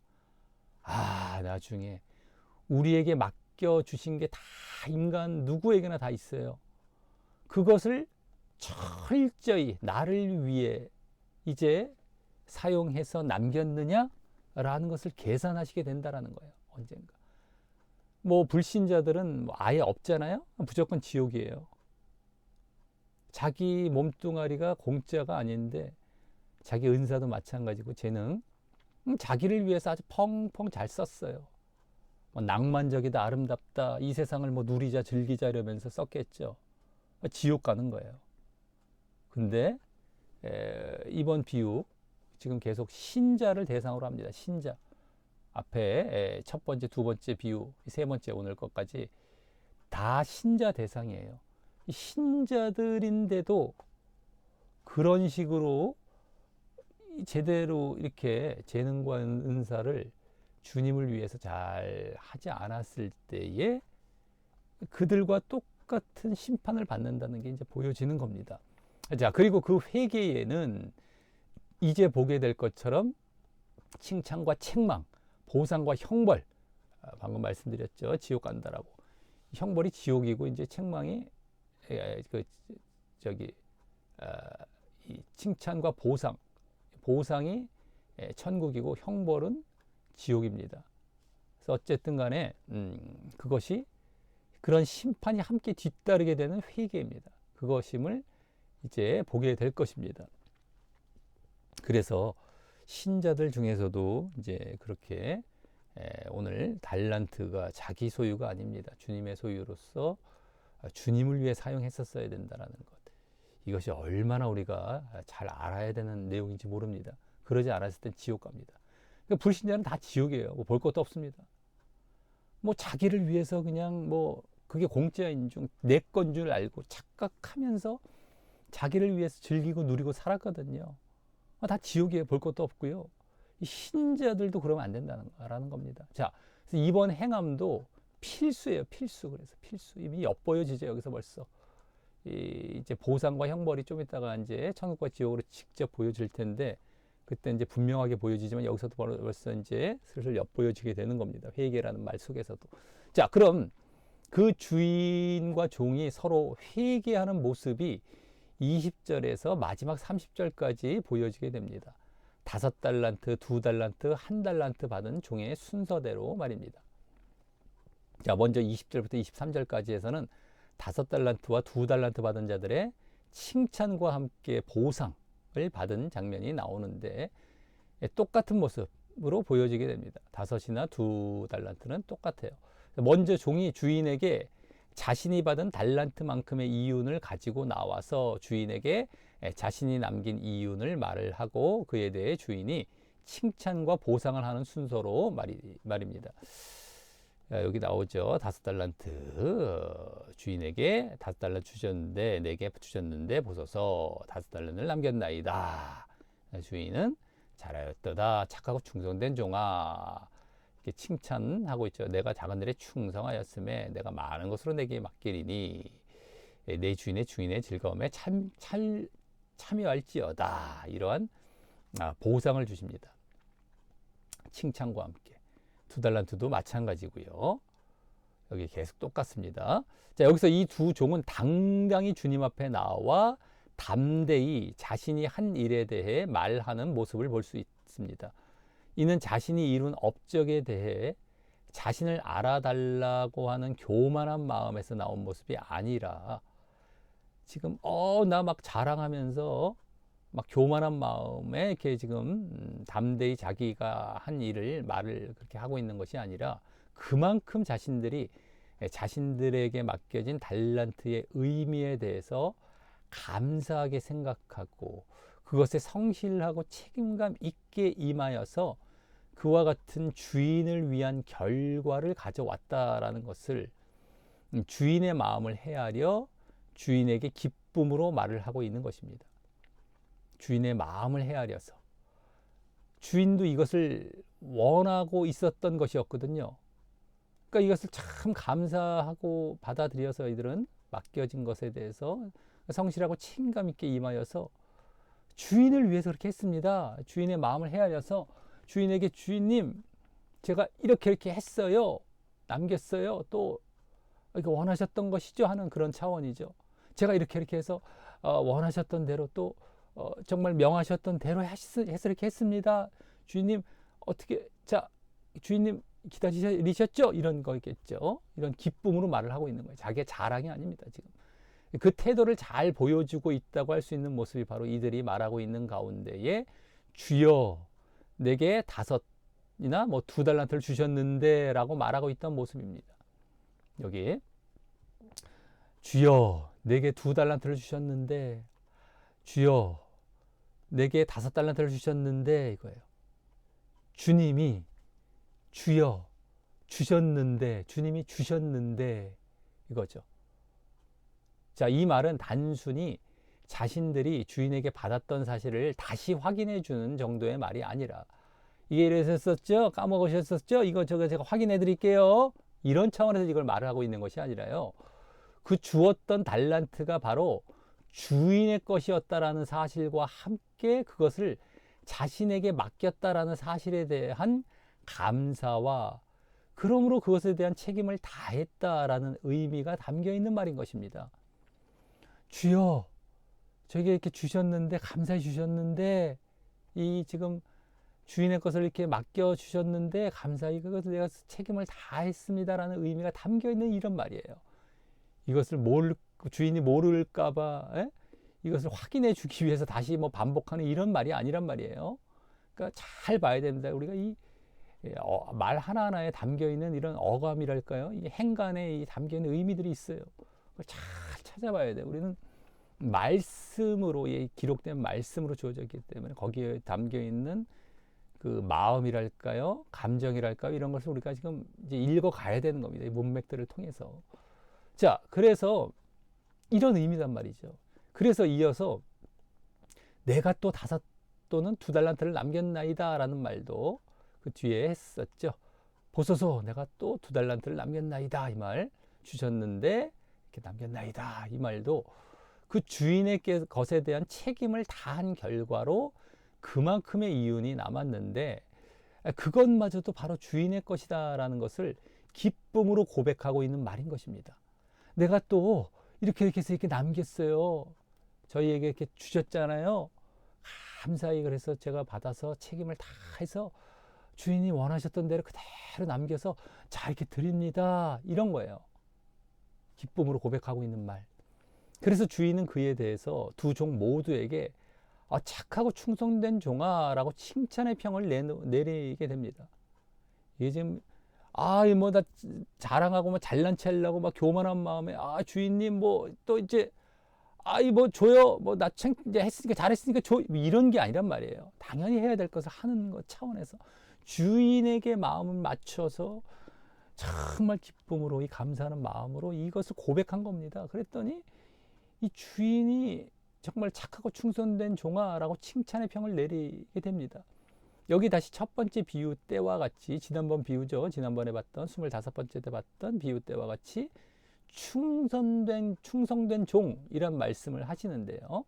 나중에 우리에게 맡겨주신 게 다 인간 누구에게나 다 있어요. 그것을 철저히 나를 위해 이제 사용해서 남겼느냐라는 것을 계산하시게 된다는 거예요. 언젠가. 불신자들은 아예 없잖아요. 무조건 지옥이에요. 자기 몸뚱아리가 공짜가 아닌데 자기 은사도 마찬가지고 재능 자기를 위해서 아주 펑펑 잘 썼어요. 낭만적이다, 아름답다, 이 세상을 누리자, 즐기자 이러면서 썼겠죠. 지옥 가는 거예요. 근데 이번 비유 지금 계속 신자를 대상으로 합니다. 신자. 앞에 첫 번째, 두 번째 비유, 세 번째 오늘 것까지 다 신자 대상이에요. 신자들인데도 그런 식으로 제대로 이렇게 재능과 은사를 주님을 위해서 잘 하지 않았을 때에 그들과 똑같은 심판을 받는다는 게 이제 보여지는 겁니다. 자, 그리고 그 회개에는 이제 보게 될 것처럼 칭찬과 책망, 보상과 형벌, 방금 말씀드렸죠. 지옥 간다라고. 형벌이 지옥이고 이제 책망이 이 칭찬과 보상이 천국이고 형벌은 지옥입니다. 그래서 어쨌든 간에 그것이 그런 심판이 함께 뒤따르게 되는 회개입니다. 그것임을 이제 보게 될 것입니다. 그래서 신자들 중에서도 이제 그렇게 오늘 달란트가 자기 소유가 아닙니다. 주님의 소유로서 주님을 위해 사용했었어야 된다는 것. 이것이 얼마나 우리가 잘 알아야 되는 내용인지 모릅니다. 그러지 않았을 땐 지옥 갑니다. 그러니까 불신자는 다 지옥이에요. 볼 것도 없습니다. 자기를 위해서 그냥 그게 공짜인 줄, 내 건 줄 알고 착각하면서 자기를 위해서 즐기고 누리고 살았거든요. 다 지옥이에요. 볼 것도 없고요. 이 신자들도 그러면 안 된다는 겁니다. 자, 그래서 이번 행함도 필수예요. 필수. 그래서 필수. 이미 엿보여지죠. 여기서 벌써. 이제 보상과 형벌이 좀 이따가 이제 천국과 지옥으로 직접 보여질 텐데 그때 이제 분명하게 보여지지만 여기서도 벌써 이제 슬슬 엿보여지게 되는 겁니다. 회개라는 말 속에서도. 자, 그럼 그 주인과 종이 서로 회개하는 모습이 20절에서 마지막 30절까지 보여지게 됩니다. 5달란트, 2달란트, 1달란트 받은 종의 순서대로 말입니다. 자, 먼저 20절부터 23절까지에서는 5달란트와 2달란트 받은 자들의 칭찬과 함께 보상을 받은 장면이 나오는데 똑같은 모습으로 보여지게 됩니다. 5이나 2달란트는 똑같아요. 먼저 종이 주인에게 자신이 받은 달란트만큼의 이윤을 가지고 나와서 주인에게 자신이 남긴 이윤을 말을 하고 그에 대해 주인이 칭찬과 보상을 하는 순서로 말입니다. 여기 나오죠. 5달란트 주인에게 5달란트 주셨는데 4개 주셨는데 보소서 5달란트를 남겼나이다. 주인은 잘하였도다. 착하고 충성된 종아. 이렇게 칭찬하고 있죠. 내가 작은 일에 충성하였음에 내가 많은 것으로 내게 맡기리니 내 주인의 즐거움에 참여할지어다. 이러한 보상을 주십니다. 칭찬과 함께. 2달란트도 마찬가지고요. 여기 계속 똑같습니다. 자, 여기서 이 두 종은 당당히 주님 앞에 나와 담대히 자신이 한 일에 대해 말하는 모습을 볼 수 있습니다. 이는 자신이 이룬 업적에 대해 자신을 알아달라고 하는 교만한 마음에서 나온 모습이 아니라 지금 나 막 자랑하면서 막 교만한 마음에 이렇게 지금 담대히 자기가 한 말을 그렇게 하고 있는 것이 아니라 그만큼 자신들이 자신들에게 맡겨진 달란트의 의미에 대해서 감사하게 생각하고 그것에 성실하고 책임감 있게 임하여서 그와 같은 주인을 위한 결과를 가져왔다라는 것을 주인의 마음을 헤아려 주인에게 기쁨으로 말을 하고 있는 것입니다. 주인의 마음을 헤아려서. 주인도 이것을 원하고 있었던 것이었거든요. 그러니까 이것을 참 감사하고 받아들여서 이들은 맡겨진 것에 대해서 성실하고 책임감 있게 임하여서 주인을 위해서 그렇게 했습니다. 주인의 마음을 헤아려서 주인에게 주인님 제가 이렇게 했어요. 남겼어요. 또 이렇게 원하셨던 것이죠 하는 그런 차원이죠. 제가 이렇게 해서 원하셨던 대로 또 정말 명하셨던 대로 해서 이렇게 했습니다. 주인님 어떻게 자 주인님 기다리셨죠? 이런 거겠죠. 이런 기쁨으로 말을 하고 있는 거예요. 자기의 자랑이 아닙니다. 지금 그 태도를 잘 보여주고 있다고 할 수 있는 모습이 바로 이들이 말하고 있는 가운데에 주여 내게 5이나 뭐 2달란트를 주셨는데 라고 말하고 있던 모습입니다. 여기 주여 내게 2달란트를 주셨는데 주여 내게 5달란트를 주셨는데 이거예요. 주님이 주여 주셨는데 주님이 주셨는데 이거죠. 자, 이 말은 단순히 자신들이 주인에게 받았던 사실을 다시 확인해 주는 정도의 말이 아니라 이게 이랬었죠? 까먹으셨었죠? 이거 저거 제가 확인해 드릴게요. 이런 차원에서 이걸 말을 하고 있는 것이 아니라요. 그 주었던 달란트가 바로 주인의 것이었다라는 사실과 함께 그것을 자신에게 맡겼다라는 사실에 대한 감사와 그러므로 그것에 대한 책임을 다했다라는 의미가 담겨 있는 말인 것입니다. 주여 저에게 이렇게 주셨는데 감사해 주셨는데 이 지금 주인의 것을 이렇게 맡겨 주셨는데 감사히 그것을 내가 책임을 다했습니다라는 의미가 담겨 있는 이런 말이에요. 이것을 주인이 모를까봐 이것을 확인해 주기 위해서 다시 뭐 반복하는 이런 말이 아니란 말이에요. 그러니까 잘 봐야 됩니다. 우리가 이 말 하나하나에 담겨 있는 이런 어감이랄까요? 이 행간에 담겨 있는 의미들이 있어요. 그걸 잘 찾아봐야 돼요. 우리는 말씀으로 기록된 말씀으로 주어져 있기 때문에 거기에 담겨 있는 그 마음이랄까요, 감정이랄까요, 이런 것을 우리가 지금 이제 읽어가야 되는 겁니다. 이 문맥들을 통해서. 자, 그래서 이런 의미란 말이죠. 그래서 이어서 내가 또 5 또는 2달란트를 남겼나이다라는 말도 그 뒤에 했었죠. 보소서 내가 또 2달란트를 남겼나이다 이 말 주셨는데 이렇게 남겼나이다 이 말도 그 주인의 것에 대한 책임을 다한 결과로 그만큼의 이윤이 남았는데 그것마저도 바로 주인의 것이다라는 것을 기쁨으로 고백하고 있는 말인 것입니다. 내가 또 이렇게 해서 이렇게 남겼어요. 저희에게 이렇게 주셨잖아요. 감사히 그래서 제가 받아서 책임을 다 해서 주인이 원하셨던 대로 그대로 남겨서 자 이렇게 드립니다. 이런 거예요. 기쁨으로 고백하고 있는 말. 그래서 주인은 그에 대해서 2종 모두에게 착하고 충성된 종아라고 칭찬의 평을 내리게 됩니다. 이게 지금 뭐 나 자랑하고 뭐 잘난 체하려고 막 교만한 마음에 주인님 뭐 또 이제 뭐 줘요 뭐 나 이제 했으니까 잘했으니까 줘 이런 게 아니란 말이에요. 당연히 해야 될 것을 하는 것 차원에서 주인에게 마음을 맞춰서 정말 기쁨으로 이 감사하는 마음으로 이것을 고백한 겁니다. 그랬더니 이 주인이 정말 착하고 충성된 종아라고 칭찬의 평을 내리게 됩니다. 여기 다시 첫 번째 비유 때와 같이 지난번 비유죠. 지난번에 봤던 25번째 때 봤던 비유 때와 같이 충성된 종이란 말씀을 하시는데요.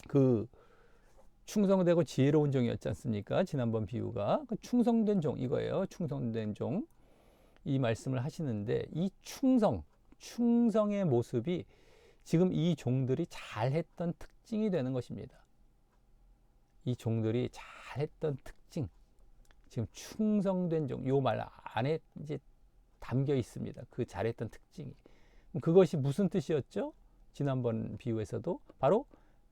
그 충성되고 지혜로운 종이었지 않습니까? 지난번 비유가 그 충성된 종 이거예요. 충성된 종 이 말씀을 하시는데 이 충성의 모습이 지금 이 종들이 잘했던 특징이 되는 것입니다. 이 종들이 잘했던 특징, 지금 충성된 종, 요 말 안에 이제 담겨 있습니다. 그 잘했던 특징이. 그것이 무슨 뜻이었죠? 지난번 비유에서도 바로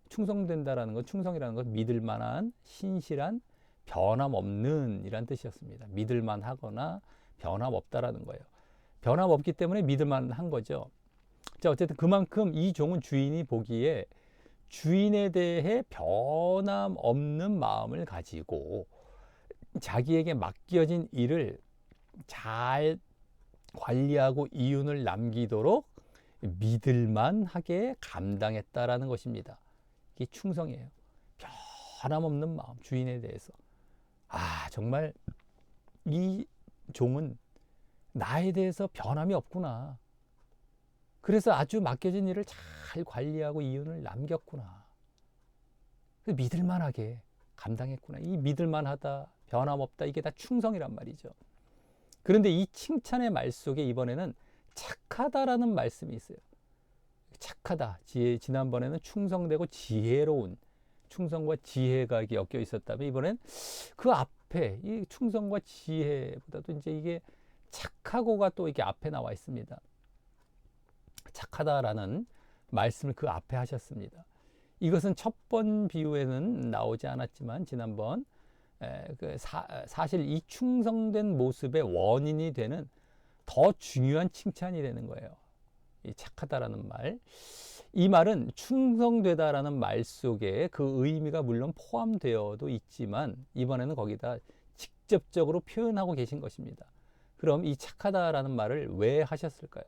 충성된다라는 것, 충성이라는 것, 믿을만한, 신실한, 변함없는 이란 뜻이었습니다. 믿을만하거나 변함없다라는 거예요. 변함없기 때문에 믿을만한 거죠. 자, 어쨌든 그만큼 이 종은 주인이 보기에 주인에 대해 변함없는 마음을 가지고 자기에게 맡겨진 일을 잘 관리하고 이윤을 남기도록 믿을만하게 감당했다라는 것입니다. 이게 충성이에요. 변함없는 마음, 주인에 대해서. 정말 이 종은 나에 대해서 변함이 없구나. 그래서 아주 맡겨진 일을 잘 관리하고 이윤을 남겼구나. 믿을만하게 감당했구나. 이 믿을만하다, 변함없다, 이게 다 충성이란 말이죠. 그런데 이 칭찬의 말 속에 이번에는 착하다라는 말씀이 있어요. 착하다. 지난번에는 충성되고 지혜로운, 충성과 지혜가 이렇게 엮여 있었다면 이번엔 그 앞에 이 충성과 지혜보다도 이제 이게 착하고가 또 이게 앞에 나와 있습니다. 착하다라는 말씀을 그 앞에 하셨습니다. 이것은 첫 번 비유에는 나오지 않았지만 지난번 사실 이 충성된 모습의 원인이 되는 더 중요한 칭찬이 되는 거예요. 이 착하다라는 말. 이 말은 충성되다라는 말 속에 그 의미가 물론 포함되어도 있지만 이번에는 거기다 직접적으로 표현하고 계신 것입니다. 그럼 이 착하다라는 말을 왜 하셨을까요?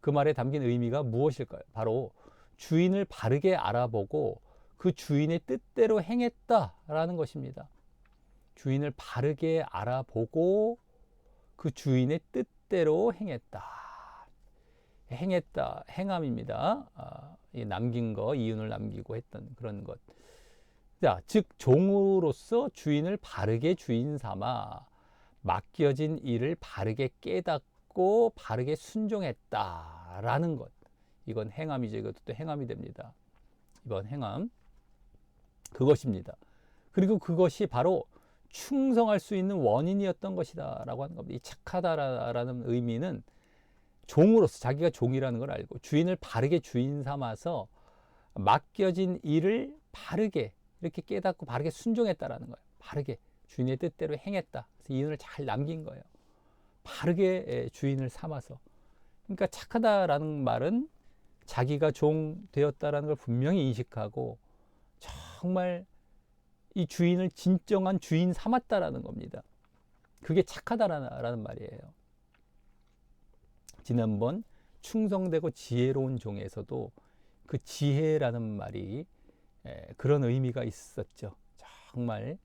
그 말에 담긴 의미가 무엇일까요? 바로 주인을 바르게 알아보고 그 주인의 뜻대로 행했다라는 것입니다. 주인을 바르게 알아보고 그 주인의 뜻대로 행했다. 행했다, 행함입니다. 남긴 거, 이윤을 남기고 했던 그런 것. 자, 즉 종으로서 주인을 바르게 주인 삼아 맡겨진 일을 바르게 깨닫고 바르게 순종했다라는 것. 이건 행함이죠. 이것도 또 행함이 됩니다. 이번 행함. 그것입니다. 그리고 그것이 바로 충성할 수 있는 원인이었던 것이다 라고 하는 겁니다. 이 착하다라는 의미는 종으로서 자기가 종이라는 걸 알고 주인을 바르게 주인 삼아서 맡겨진 일을 바르게 이렇게 깨닫고 바르게 순종했다라는 거예요. 바르게 주인의 뜻대로 행했다. 그래서 이윤을 잘 남긴 거예요. 바르게 주인을 삼아서. 그러니까 착하다라는 말은 자기가 종 되었다라는 걸 분명히 인식하고 정말 이 주인을 진정한 주인 삼았다라는 겁니다. 그게 착하다라는 말이에요. 지난번 충성되고 지혜로운 종에서도 그 지혜라는 말이 그런 의미가 있었죠. 정말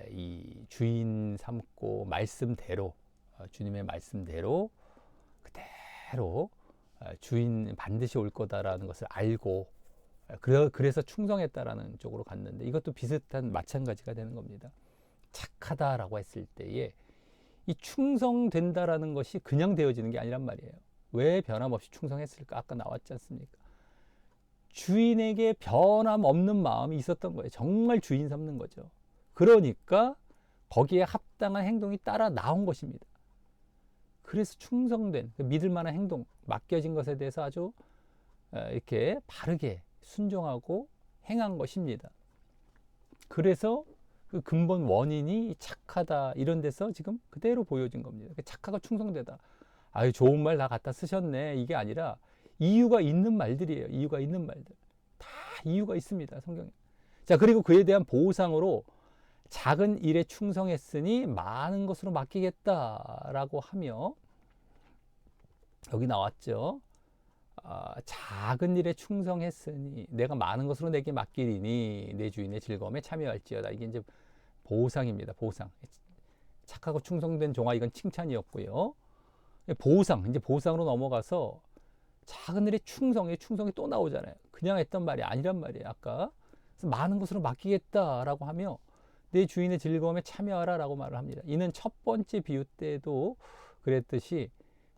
이 주인 삼고 말씀대로 주님의 말씀대로 그대로 주인 반드시 올 거다라는 것을 알고 그래서 충성했다라는 쪽으로 갔는데 이것도 비슷한 마찬가지가 되는 겁니다. 착하다라고 했을 때에 이 충성된다라는 것이 그냥 되어지는 게 아니란 말이에요. 왜 변함없이 충성했을까? 아까 나왔지 않습니까? 주인에게 변함없는 마음이 있었던 거예요. 정말 주인 삼는 거죠. 그러니까 거기에 합당한 행동이 따라 나온 것입니다. 그래서 충성된 믿을 만한 행동, 맡겨진 것에 대해서 아주 이렇게 바르게 순종하고 행한 것입니다. 그래서 그 근본 원인이 착하다 이런 데서 지금 그대로 보여진 겁니다. 착하고 충성되다. 아유 좋은 말 다 갖다 쓰셨네. 이게 아니라 이유가 있는 말들이에요. 이유가 있는 말들. 다 이유가 있습니다. 성경에. 자, 그리고 그에 대한 보상으로 작은 일에 충성했으니 많은 것으로 맡기겠다라고 하며 여기 나왔죠. 작은 일에 충성했으니 내가 많은 것으로 내게 맡기리니 내 주인의 즐거움에 참여할지어다. 이게 이제 보상입니다. 보상. 착하고 충성된 종아, 이건 칭찬이었고요. 보상, 이제 보상으로 넘어가서 작은 일에 충성이 또 나오잖아요. 그냥 했던 말이 아니란 말이에요. 아까 그래서 많은 것으로 맡기겠다라고 하며 내 주인의 즐거움에 참여하라라고 말을 합니다. 이는 첫 번째 비유 때도 그랬듯이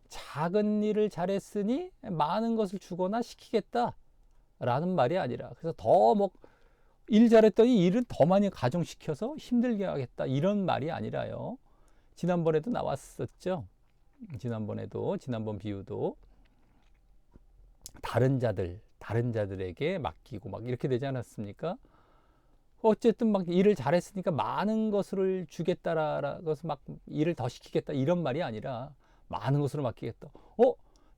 작은 일을 잘했으니 많은 것을 주거나 시키겠다라는 말이 아니라 그래서 더 일 잘했더니 일을 더 많이 가중시켜서 힘들게 하겠다 이런 말이 아니라요. 지난번에도 나왔었죠. 지난번 비유도 다른 자들에게 맡기고 막 이렇게 되지 않았습니까? 어쨌든 막 일을 잘했으니까 많은 것을 주겠다라고 해서 막 일을 더 시키겠다 이런 말이 아니라 많은 것으로 맡기겠다.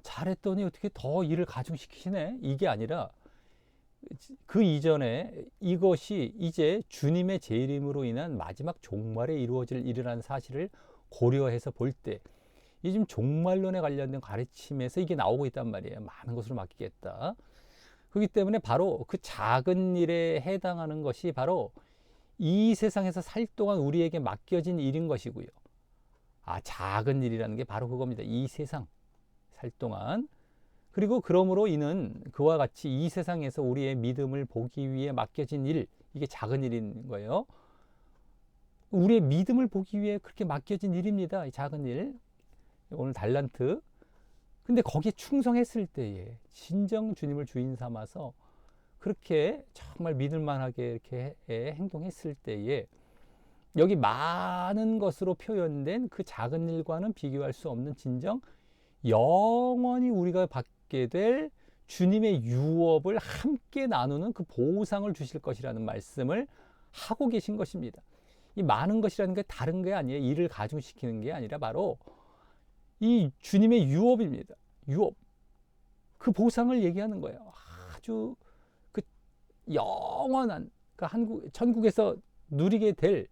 잘했더니 어떻게 더 일을 가중시키시네? 이게 아니라 그 이전에 이것이 이제 주님의 재림으로 인한 마지막 종말에 이루어질 일이라는 사실을 고려해서 볼 때, 이 지금 종말론에 관련된 가르침에서 이게 나오고 있단 말이에요. 많은 것으로 맡기겠다. 그렇기 때문에 바로 그 작은 일에 해당하는 것이 바로 이 세상에서 살 동안 우리에게 맡겨진 일인 것이고요. 작은 일이라는 게 바로 그겁니다. 이 세상 살 동안. 그리고 그러므로 이는 그와 같이 이 세상에서 우리의 믿음을 보기 위해 맡겨진 일, 이게 작은 일인 거예요. 우리의 믿음을 보기 위해 그렇게 맡겨진 일입니다. 이 작은 일. 오늘 달란트. 근데 거기에 충성했을 때에 진정 주님을 주인 삼아서 그렇게 정말 믿을만하게 이렇게 행동했을 때에 여기 많은 것으로 표현된 그 작은 일과는 비교할 수 없는 진정 영원히 우리가 받게 될 주님의 유업을 함께 나누는 그 보상을 주실 것이라는 말씀을 하고 계신 것입니다. 이 많은 것이라는 게 다른 게 아니에요. 일을 가중시키는 게 아니라 바로 이 주님의 유업입니다. 유업. 그 보상을 얘기하는 거예요. 아주 그 영원한, 그러니까 천국에서 누리게 될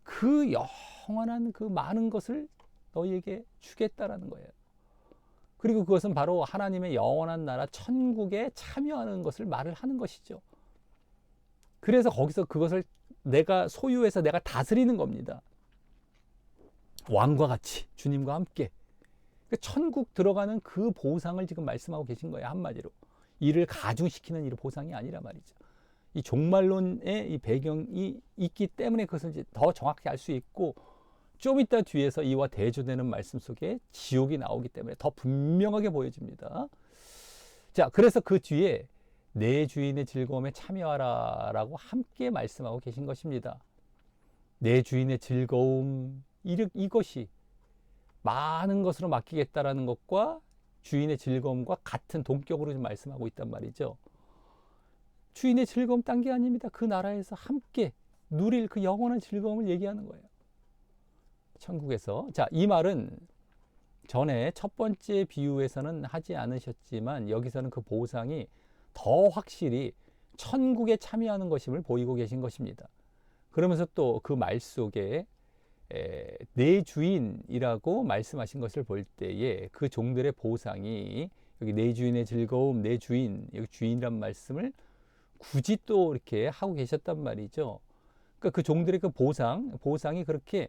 그 영원한 그 많은 것을 너희에게 주겠다라는 거예요. 그리고 그것은 바로 하나님의 영원한 나라 천국에 참여하는 것을 말을 하는 것이죠. 그래서 거기서 그것을 내가 소유해서 내가 다스리는 겁니다. 왕과 같이 주님과 함께. 천국 들어가는 그 보상을 지금 말씀하고 계신 거예요. 한마디로. 이를 가중시키는 일 보상이 아니라 말이죠. 이 종말론의 이 배경이 있기 때문에 그것을 이제 더 정확히 알 수 있고, 좀 이따 뒤에서 이와 대조되는 말씀 속에 지옥이 나오기 때문에 더 분명하게 보여집니다. 자, 그래서 그 뒤에 내 주인의 즐거움에 참여하라 라고 함께 말씀하고 계신 것입니다. 내 주인의 즐거움, 이것이 많은 것으로 맡기겠다라는 것과 주인의 즐거움과 같은 동격으로 좀 말씀하고 있단 말이죠. 주인의 즐거움 딴 게 아닙니다. 그 나라에서 함께 누릴 그 영원한 즐거움을 얘기하는 거예요. 천국에서. 자, 이 말은 전에 첫 번째 비유에서는 하지 않으셨지만 여기서는 그 보상이 더 확실히 천국에 참여하는 것임을 보이고 계신 것입니다. 그러면서 또 그 말 속에 내 주인이라고 말씀하신 것을 볼 때에 그 종들의 보상이 여기 내 주인의 즐거움, 내 주인, 여기 주인이란 말씀을 굳이 또 이렇게 하고 계셨단 말이죠. 그러니까 그 종들의 그 보상이 그렇게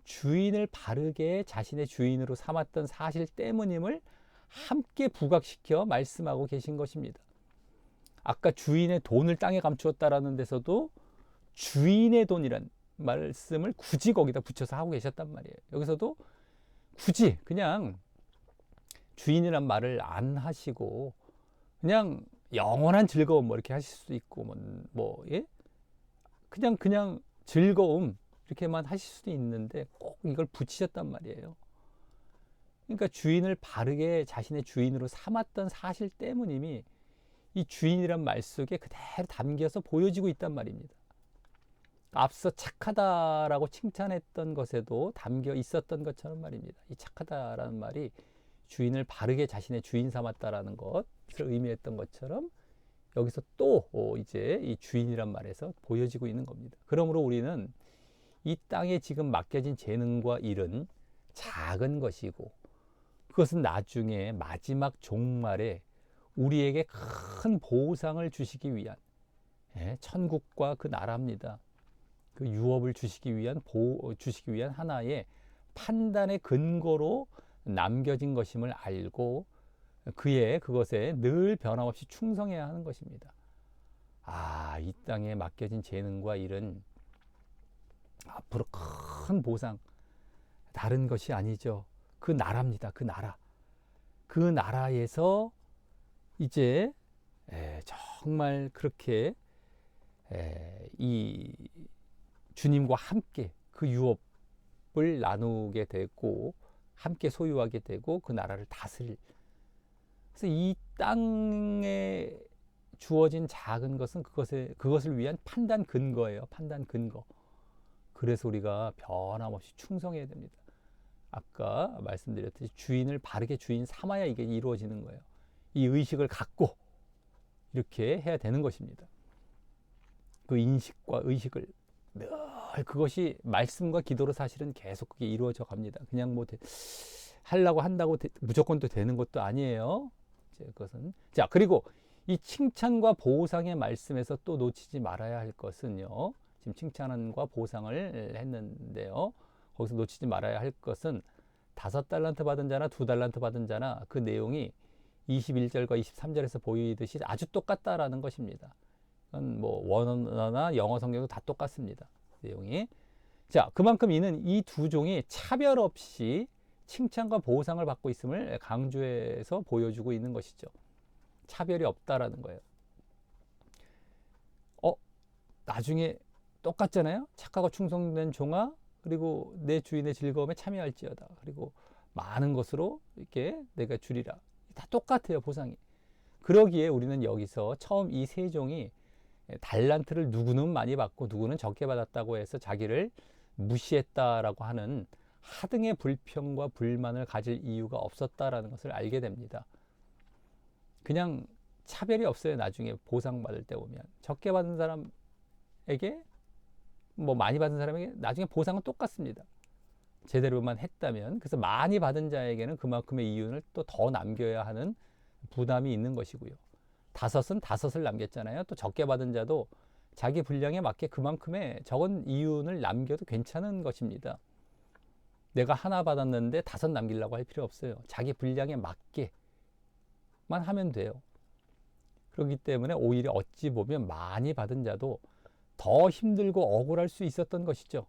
주인을 바르게 자신의 주인으로 삼았던 사실 때문임을 함께 부각시켜 말씀하고 계신 것입니다. 아까 주인의 돈을 땅에 감추었다라는 데서도 주인의 돈이란 말씀을 굳이 거기다 붙여서 하고 계셨단 말이에요. 여기서도 굳이 그냥 주인이란 말을 안 하시고 그냥 영원한 즐거움 뭐 이렇게 하실 수도 있고 예? 그냥 즐거움 이렇게만 하실 수도 있는데 꼭 이걸 붙이셨단 말이에요. 그러니까 주인을 바르게 자신의 주인으로 삼았던 사실 때문임이 이 주인이란 말 속에 그대로 담겨서 보여지고 있단 말입니다. 앞서 착하다라고 칭찬했던 것에도 담겨 있었던 것처럼 말입니다. 이 착하다라는 말이 주인을 바르게 자신의 주인 삼았다라는 것을 의미했던 것처럼 여기서 또 이제 이 주인이란 말에서 보여지고 있는 겁니다. 그러므로 우리는 이 땅에 지금 맡겨진 재능과 일은 작은 것이고 그것은 나중에 마지막 종말에 우리에게 큰 보상을 주시기 위한 천국과 그 나라입니다. 그 유업을 주시기 위한 하나의 판단의 근거로 남겨진 것임을 알고 그것에 늘 변함없이 충성해야 하는 것입니다. 이 땅에 맡겨진 재능과 일은 앞으로 큰 보상, 다른 것이 아니죠. 그 나라입니다. 그 나라. 그 나라에서 이제 정말 그렇게 이 주님과 함께 그 유업을 나누게 되고 함께 소유하게 되고 그 나라를 다스릴. 그래서 이 땅에 주어진 작은 것은 그것을 위한 판단 근거예요. 판단 근거. 그래서 우리가 변함없이 충성해야 됩니다. 아까 말씀드렸듯이 주인을 바르게 주인 삼아야 이게 이루어지는 거예요. 이 의식을 갖고 이렇게 해야 되는 것입니다. 그 인식과 의식을 늘 그것이 말씀과 기도로 사실은 계속 그게 이루어져 갑니다. 그냥 뭐 하려고 한다고 무조건 또 되는 것도 아니에요. 이제 그것은 자, 그리고 이 칭찬과 보상의 말씀에서 또 놓치지 말아야 할 것은요. 지금 칭찬과 보상을 했는데요. 거기서 놓치지 말아야 할 것은 5달란트 받은 자나 2달란트 받은 자나 그 내용이 21절과 23절에서 보이듯이 아주 똑같다라는 것입니다. 뭐 원어나 영어 성경도 다 똑같습니다. 내용이. 자, 그만큼 이는 이 두 종이 차별 없이 칭찬과 보상을 받고 있음을 강조해서 보여주고 있는 것이죠. 차별이 없다라는 거예요. 나중에 똑같잖아요. 착하고 충성된 종아, 그리고 내 주인의 즐거움에 참여할지어다. 그리고 많은 것으로 이렇게 내가 주리라. 다 똑같아요, 보상이. 그러기에 우리는 여기서 처음 이 세 종이 달란트를 누구는 많이 받고 누구는 적게 받았다고 해서 자기를 무시했다라고 하는 하등의 불평과 불만을 가질 이유가 없었다라는 것을 알게 됩니다. 그냥 차별이 없어요. 나중에 보상받을 때 보면 적게 받은 사람에게 뭐 많이 받은 사람에게 나중에 보상은 똑같습니다. 제대로만 했다면. 그래서 많이 받은 자에게는 그만큼의 이윤을 또 더 남겨야 하는 부담이 있는 것이고요. 5은 5을 남겼잖아요. 또 적게 받은 자도 자기 분량에 맞게 그만큼의 적은 이윤을 남겨도 괜찮은 것입니다. 내가 하나 받았는데 5 남기려고 할 필요 없어요. 자기 분량에 맞게만 하면 돼요. 그렇기 때문에 오히려 어찌 보면 많이 받은 자도 더 힘들고 억울할 수 있었던 것이죠.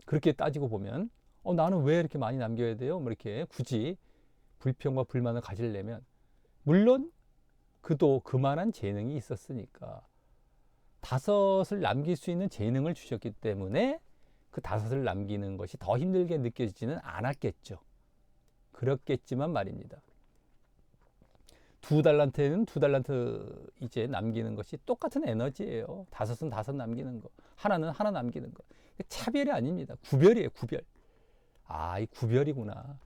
그렇게 따지고 보면 나는 왜 이렇게 많이 남겨야 돼요? 뭐 이렇게 굳이 불평과 불만을 가지려면, 물론 그도 그만한 재능이 있었으니까 5을 남길 수 있는 재능을 주셨기 때문에 그 5을 남기는 것이 더 힘들게 느껴지지는 않았겠죠. 그렇겠지만 말입니다. 2달란트에는 2달란트 이제 남기는 것이 똑같은 에너지예요. 5은 5 남기는 거, 하나는 하나 남기는 거. 차별이 아닙니다. 구별이에요, 구별. 이 구별이구나.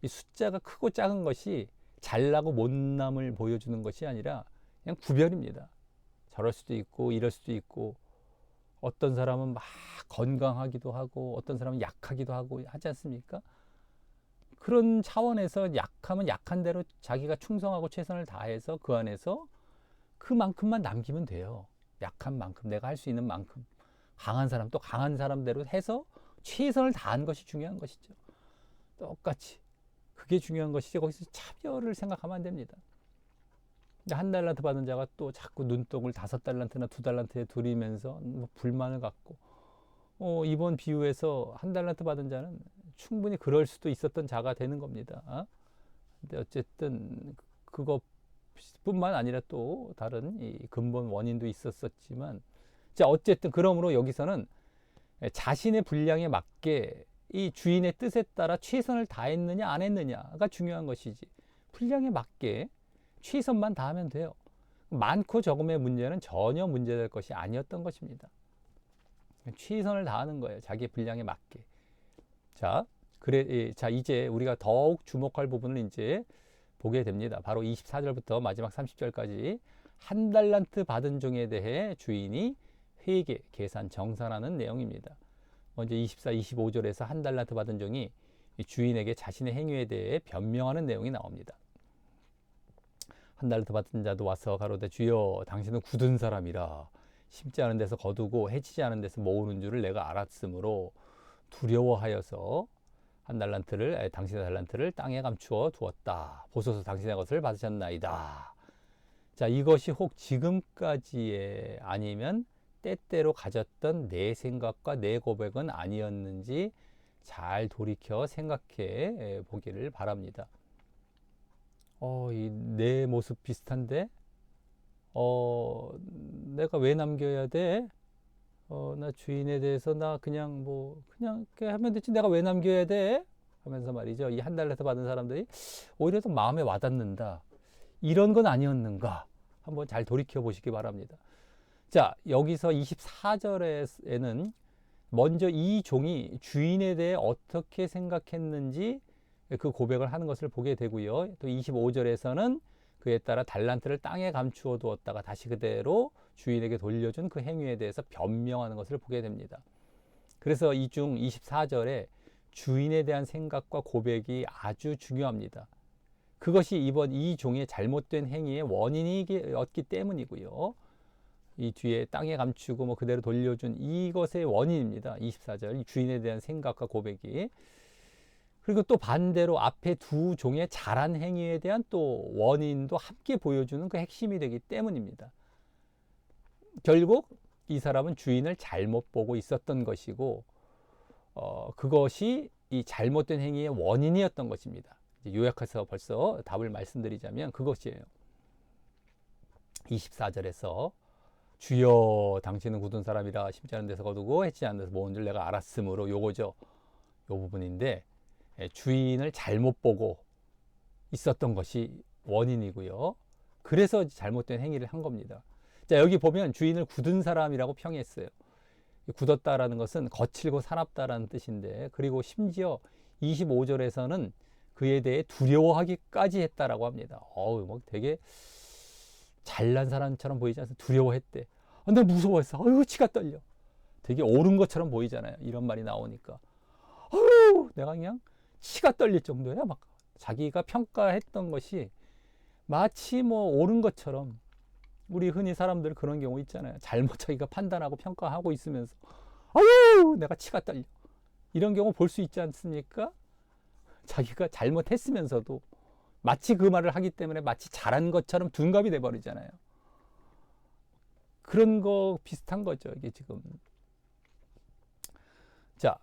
이 숫자가 크고 작은 것이 잘나고 못남을 보여주는 것이 아니라 그냥 구별입니다. 저럴 수도 있고 이럴 수도 있고, 어떤 사람은 막 건강하기도 하고 어떤 사람은 약하기도 하고 하지 않습니까? 그런 차원에서 약하면 약한 대로 자기가 충성하고 최선을 다해서 그 안에서 그만큼만 남기면 돼요. 약한 만큼, 내가 할 수 있는 만큼. 강한 사람 또 강한 사람대로 해서 최선을 다한 것이 중요한 것이죠. 똑같이 그게 중요한 것이죠. 거기서 차별을 생각하면 안 됩니다. 근데 1달란트 받은 자가 또 자꾸 눈독을 5달란트나 2달란트에 들이면서 뭐 불만을 갖고, 이번 비유에서 1달란트 받은 자는 충분히 그럴 수도 있었던 자가 되는 겁니다. 근데 어쨌든 그것뿐만 아니라 또 다른 이 근본 원인도 있었지만, 자, 어쨌든 그러므로 여기서는 자신의 분량에 맞게 이 주인의 뜻에 따라 최선을 다했느냐 안 했느냐가 중요한 것이지, 분량에 맞게 최선만 다하면 돼요. 많고 적음의 문제는 전혀 문제될 것이 아니었던 것입니다. 최선을 다하는 거예요. 자기 분량에 맞게. 자, 이제 우리가 더욱 주목할 부분을 이제 보게 됩니다. 바로 24절부터 마지막 30절까지 1달란트 받은 종에 대해 주인이 회계, 계산, 정산하는 내용입니다. 먼저 24, 25절에서 1달란트 받은 종이 주인에게 자신의 행위에 대해 변명하는 내용이 나옵니다. 1달란트 받은 자도 와서 가로되 주여 당신은 굳은 사람이라 심지 않은 데서 거두고 해치지 않은 데서 모으는 줄을 내가 알았으므로 두려워하여서 당신의 달란트를 땅에 감추어 두었다. 보소서 당신의 것을 받으셨나이다. 자, 이것이 혹 지금까지의 아니면 때때로 가졌던 내 생각과 내 고백은 아니었는지 잘 돌이켜 생각해 보기를 바랍니다. 내 모습 비슷한데 내가 왜 남겨야 돼? 나 주인에 대해서 나 그냥 이렇게 하면 되지, 내가 왜 남겨야 돼? 하면서 말이죠. 이 1달란트 받은 사람들이 오히려 더 마음에 와닿는다. 이런 건 아니었는가? 한번 잘 돌이켜 보시기 바랍니다. 자, 여기서 24절에는 먼저 이 종이 주인에 대해 어떻게 생각했는지 그 고백을 하는 것을 보게 되고요. 또 25절에서는 그에 따라 달란트를 땅에 감추어 두었다가 다시 그대로 주인에게 돌려준 그 행위에 대해서 변명하는 것을 보게 됩니다. 그래서 이 중 24절에 주인에 대한 생각과 고백이 아주 중요합니다. 그것이 이번 이 종의 잘못된 행위의 원인이었기 때문이고요. 이 뒤에 땅에 감추고 뭐 그대로 돌려준 이것의 원인입니다. 24절 주인에 대한 생각과 고백이. 그리고 또 반대로 앞에 두 종의 잘한 행위에 대한 또 원인도 함께 보여주는 그 핵심이 되기 때문입니다. 결국 이 사람은 주인을 잘못 보고 있었던 것이고 그것이 이 잘못된 행위의 원인이었던 것입니다. 요약해서 벌써 답을 말씀드리자면 그것이에요. 24절에서 주여 당신은 굳은 사람이라 심지 않은 데서 거두고 해치지 않은 데서 모은 줄 내가 알았으므로 요거죠. 요 부분인데 주인을 잘못 보고 있었던 것이 원인이고요. 그래서 잘못된 행위를 한 겁니다. 자, 여기 보면 주인을 굳은 사람이라고 평했어요. 굳었다라는 것은 거칠고 사납다라는 뜻인데, 그리고 심지어 25절에서는 그에 대해 두려워하기까지 했다라고 합니다. 뭐 되게 잘난 사람처럼 보이지 않습니까? 두려워했대. 근데 무서워했어. 치가 떨려. 되게 옳은 것처럼 보이잖아요. 이런 말이 나오니까. 내가 그냥 치가 떨릴 정도야. 막 자기가 평가했던 것이 마치 뭐 옳은 것처럼. 우리 흔히 사람들 그런 경우 있잖아요. 잘못 자기가 판단하고 평가하고 있으면서 내가 치가 떨려. 이런 경우 볼 수 있지 않습니까? 자기가 잘못했으면서도 마치 그 말을 하기 때문에 마치 잘한 것처럼 둔갑이 돼버리잖아요. 그런 거 비슷한 거죠, 이게 지금. 자,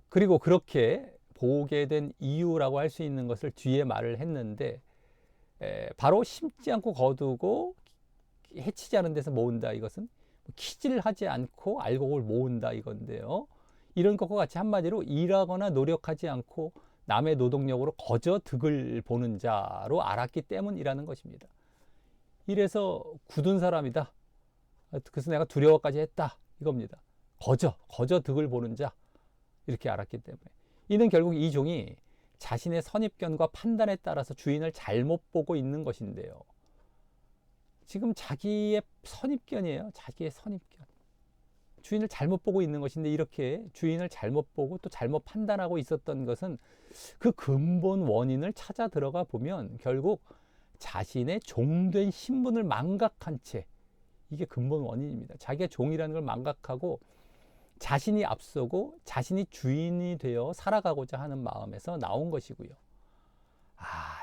그리고 그렇게 보게 된 이유라고 할 수 있는 것을 뒤에 말을 했는데, 바로 심지 않고 거두고 해치지 않은 데서 모은다. 이것은 키질 하지 않고 알곡을 모은다 이건데요. 이런 것과 같이 한마디로 일하거나 노력하지 않고 남의 노동력으로 거저 득을 보는 자로 알았기 때문이라는 것입니다. 이래서 굳은 사람이다. 그래서 내가 두려워까지 했다. 이겁니다. 거저 득을 보는 자. 이렇게 알았기 때문에. 이는 결국 이 종이 자신의 선입견과 판단에 따라서 주인을 잘못 보고 있는 것인데요. 지금 자기의 선입견이에요. 자기의 선입견. 주인을 잘못 보고 있는 것인데, 이렇게 주인을 잘못 보고 또 잘못 판단하고 있었던 것은 그 근본 원인을 찾아 들어가 보면 결국 자신의 종된 신분을 망각한 채, 이게 근본 원인입니다. 자기가 종이라는 걸 망각하고 자신이 앞서고 자신이 주인이 되어 살아가고자 하는 마음에서 나온 것이고요.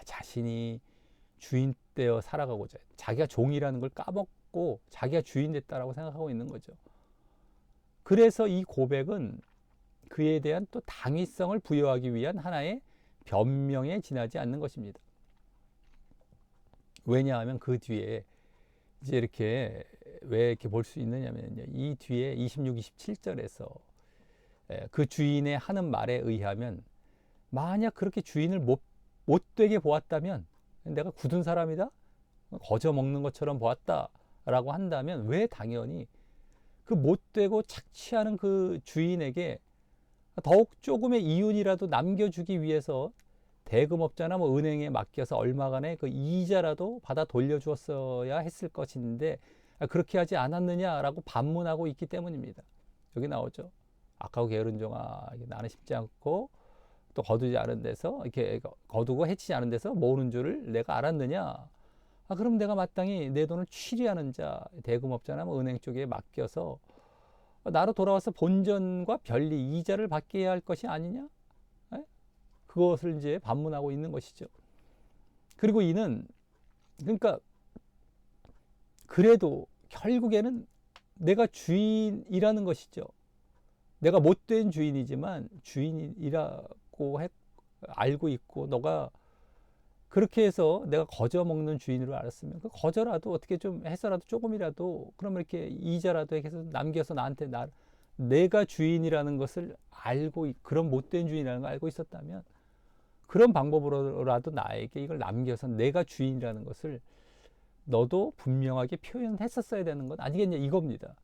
자신이 주인 되어 살아가고자, 자기가 종이라는 걸 까먹고 자기가 주인 됐다라고 생각하고 있는 거죠. 그래서 이 고백은 그에 대한 또 당위성을 부여하기 위한 하나의 변명에 지나지 않는 것입니다. 왜냐하면 그 뒤에 이제 이렇게 왜 이렇게 볼 수 있느냐면요. 이 뒤에 26, 27절에서 그 주인의 하는 말에 의하면 만약 그렇게 주인을 못되게 보았다면, 내가 굳은 사람이다? 거저 먹는 것처럼 보았다라고 한다면 왜 당연히 그 못되고 착취하는 그 주인에게 더욱 조금의 이윤이라도 남겨주기 위해서 대금업자나 뭐 은행에 맡겨서 얼마간의 그 이자라도 받아 돌려주었어야 했을 것인데 그렇게 하지 않았느냐라고 반문하고 있기 때문입니다. 여기 나오죠. 악하고 게으른 종아, 나는 심지 않고 또 거두지 않은 데서 이렇게 거두고 해치지 않은 데서 모으는 줄을 내가 알았느냐? 그럼 내가 마땅히 내 돈을 취리하는 자, 대금업자나 뭐 은행 쪽에 맡겨서 나로 돌아와서 본전과 별리 이자를 받게 해야 할 것이 아니냐? 그것을 이제 반문하고 있는 것이죠. 그리고 이는 그러니까 그래도 결국에는 내가 주인이라는 것이죠. 내가 못된 주인이지만 주인이라고 알고 있고, 너가 그렇게 해서 내가 거저 먹는 주인으로 알았으면 그 거저라도 어떻게 좀 해서라도 조금이라도 그러면 이렇게 이자라도 해서 남겨서 나한테 내가 주인이라는 것을 알고, 그런 못된 주인이라는 걸 알고 있었다면 그런 방법으로라도 나에게 이걸 남겨서 내가 주인이라는 것을 너도 분명하게 표현했었어야 되는 것 아니겠냐 이겁니다.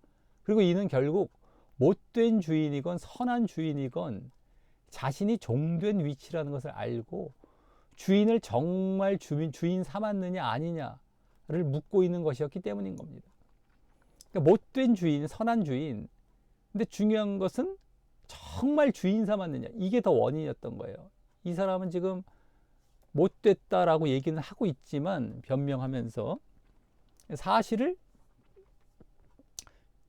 그리고 이는 결국 못된 주인이건 선한 주인이건 자신이 종된 위치라는 것을 알고 주인을 정말 주인 삼았느냐 아니냐를 묻고 있는 것이었기 때문인 겁니다. 그러니까 못된 주인, 선한 주인. 근데 중요한 것은 정말 주인 삼았느냐. 이게 더 원인이었던 거예요. 이 사람은 지금 못됐다라고 얘기는 하고 있지만 변명하면서 사실을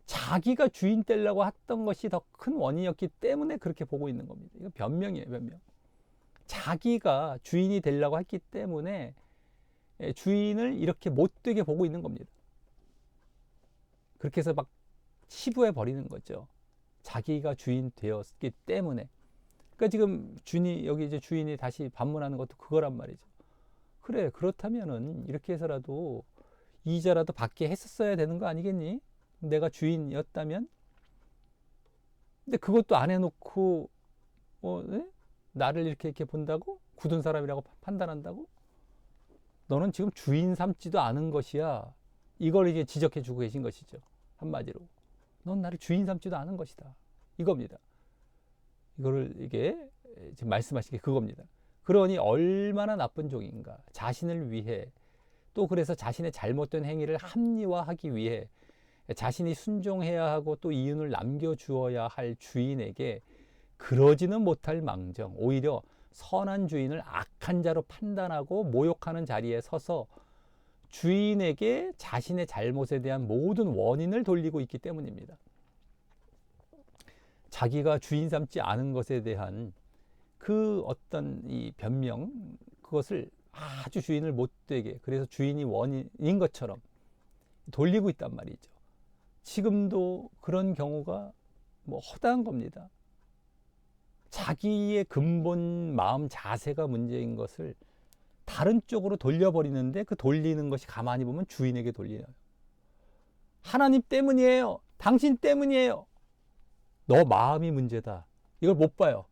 자기가 주인 되려고 했던 것이 더 큰 원인이었기 때문에 그렇게 보고 있는 겁니다. 이거 변명이에요, 변명. 자기가 주인이 되려고 했기 때문에 주인을 이렇게 못되게 보고 있는 겁니다. 그렇게 해서 막 치부해 버리는 거죠. 자기가 주인 되었기 때문에. 그러니까 지금 여기 이제 주인이 다시 반문하는 것도 그거란 말이죠. 그래, 그렇다면은 이렇게 해서라도 이자라도 받게 했었어야 되는 거 아니겠니? 내가 주인이었다면? 근데 그것도 안 해놓고 나를 이렇게 본다고? 굳은 사람이라고 판단한다고? 너는 지금 주인 삼지도 않은 것이야. 이걸 이제 지적해 주고 계신 것이죠. 한마디로. 넌 나를 주인 삼지도 않은 것이다. 이겁니다. 이거를 이게 지금 말씀하신 게 그겁니다. 그러니 얼마나 나쁜 종인가. 자신을 위해 또 그래서 자신의 잘못된 행위를 합리화하기 위해 자신이 순종해야 하고 또 이윤을 남겨주어야 할 주인에게 그러지는 못할 망정 오히려 선한 주인을 악한 자로 판단하고 모욕하는 자리에 서서 주인에게 자신의 잘못에 대한 모든 원인을 돌리고 있기 때문입니다. 자기가 주인 삼지 않은 것에 대한 그 어떤 이 변명, 그것을 아주 주인을 못되게, 그래서 주인이 원인인 것처럼 돌리고 있단 말이죠. 지금도 그런 경우가 허다한 겁니다. 자기의 근본 마음 자세가 문제인 것을 다른 쪽으로 돌려버리는데 그 돌리는 것이 가만히 보면 주인에게 돌려요. 하나님 때문이에요. 당신 때문이에요. 너 마음이 문제다. 이걸 못 봐요.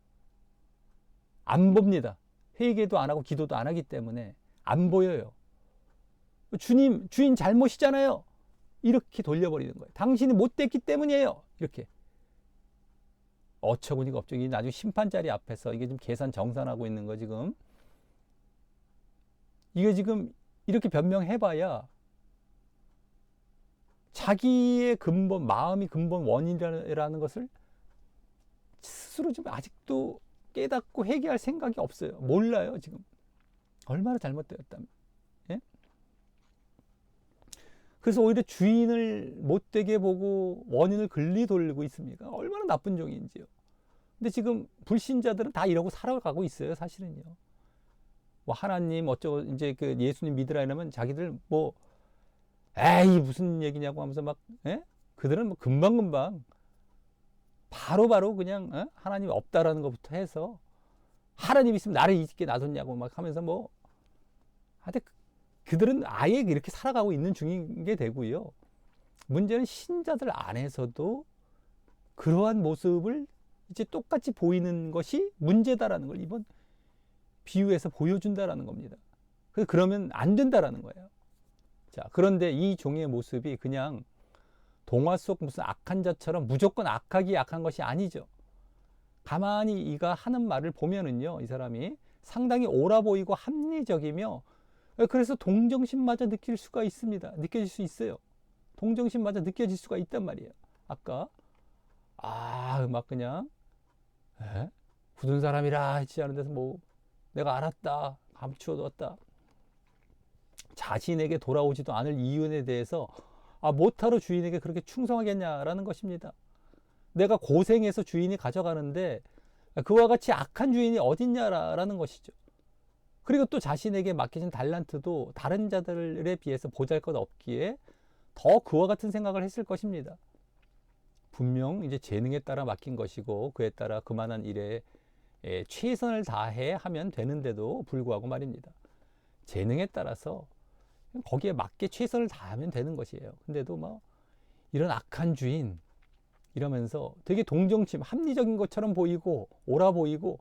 안 봅니다. 회개도 안 하고 기도도 안 하기 때문에 안 보여요. 주님, 주인 잘못이잖아요. 이렇게 돌려버리는 거예요. 당신이 못됐기 때문이에요. 이렇게. 어처구니가 없죠. 이게 나중에 심판자리 앞에서 이게 지금 계산 정산하고 있는 거 지금. 이게 지금 이렇게 변명해봐야 자기의 근본, 마음이 근본 원인이라는 것을 스스로 지금 아직도 깨닫고 회개할 생각이 없어요. 몰라요, 지금. 얼마나 잘못되었다면. 예? 그래서 오히려 주인을 못되게 보고 원인을 글리 돌리고 있습니까? 얼마나 나쁜 종인지요. 근데 지금 불신자들은 다 이러고 살아가고 있어요, 사실은요. 하나님 어쩌고 이제 그 예수님 믿으라 이러면 자기들 에이 무슨 얘기냐고 하면서 막 그들은 금방금방 바로 그냥 하나님 없다라는 것부터 해서 하나님 있으면 나를 잊게 놔뒀냐고 막 하면서 하여튼 그들은 아예 이렇게 살아가고 있는 중인 게 되고요. 문제는 신자들 안에서도 그러한 모습을 이제 똑같이 보이는 것이 문제다라는 걸 이번 비유에서 보여준다라는 겁니다. 그러면 안 된다라는 거예요. 자, 그런데 이 종의 모습이 그냥 동화 속 무슨 악한 자처럼 무조건 악하기 악한 것이 아니죠. 가만히 이가 하는 말을 보면은요, 이 사람이 상당히 옳아 보이고 합리적이며 그래서 동정심마저 느낄 수가 있습니다. 느껴질 수 있어요. 동정심마저 느껴질 수가 있단 말이에요. 아까 막 그냥 굳은 사람이라 했지 않은 데서 내가 알았다. 감추어뒀다. 자신에게 돌아오지도 않을 이윤에 대해서 못하러 주인에게 그렇게 충성하겠냐라는 것입니다. 내가 고생해서 주인이 가져가는데 그와 같이 악한 주인이 어딨냐라는 것이죠. 그리고 또 자신에게 맡겨진 달란트도 다른 자들에 비해서 보잘것없기에 더 그와 같은 생각을 했을 것입니다. 분명 이제 재능에 따라 맡긴 것이고 그에 따라 그만한 일에 최선을 다해 하면 되는데도 불구하고 말입니다. 재능에 따라서 거기에 맞게 최선을 다하면 되는 것이에요. 근데도 이런 악한 주인 이러면서 되게 동정심, 합리적인 것처럼 보이고 옳아 보이고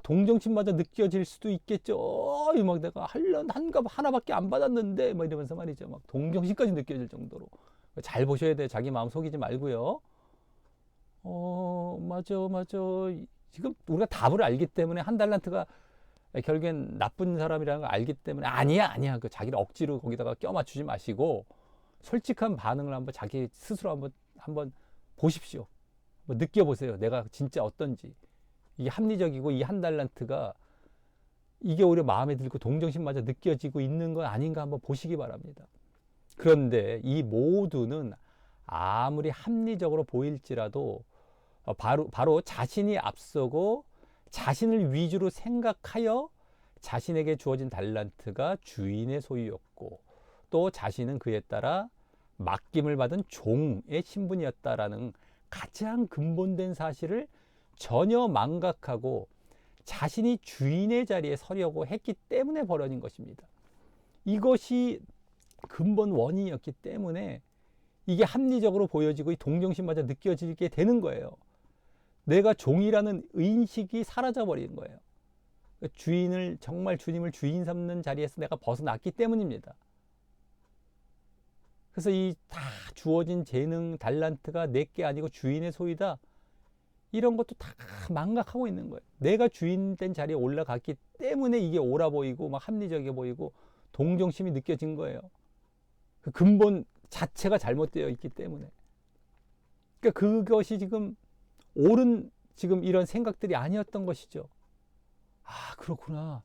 동정심마저 느껴질 수도 있겠죠. 내가 하나밖에 안 받았는데 이러면서 말이죠. 동정심까지 느껴질 정도로. 잘 보셔야 돼. 자기 마음 속이지 말고요. 맞아. 지금 우리가 답을 알기 때문에 한 달란트가 결국엔 나쁜 사람이라는 걸 알기 때문에 아니야 그 자기를 억지로 거기다가 껴맞추지 마시고 솔직한 반응을 한번 자기 스스로 한번 보십시오. 한번 느껴보세요. 내가 진짜 어떤지. 이게 합리적이고 이 한 달란트가 이게 오히려 마음에 들고 동정심마저 느껴지고 있는 건 아닌가 한번 보시기 바랍니다. 그런데 이 모두는 아무리 합리적으로 보일지라도 바로 자신이 앞서고 자신을 위주로 생각하여 자신에게 주어진 달란트가 주인의 소유였고 또 자신은 그에 따라 맡김을 받은 종의 신분이었다라는 가장 근본된 사실을 전혀 망각하고 자신이 주인의 자리에 서려고 했기 때문에 벌어진 것입니다. 이것이 근본 원인이었기 때문에 이게 합리적으로 보여지고 이 동정심마저 느껴지게 되는 거예요. 내가 종이라는 인식이 사라져버리는 거예요. 주인을 정말 주님을 주인 삼는 자리에서 내가 벗어났기 때문입니다. 그래서 이 다 주어진 재능, 달란트가 내게 아니고 주인의 소유다. 이런 것도 다 망각하고 있는 거예요. 내가 주인된 자리에 올라갔기 때문에 이게 옳아 보이고 막 합리적이어 보이고 동정심이 느껴진 거예요. 그 근본 자체가 잘못되어 있기 때문에. 그러니까 그것이 지금 옳은 지금 이런 생각들이 아니었던 것이죠. 아, 그렇구나.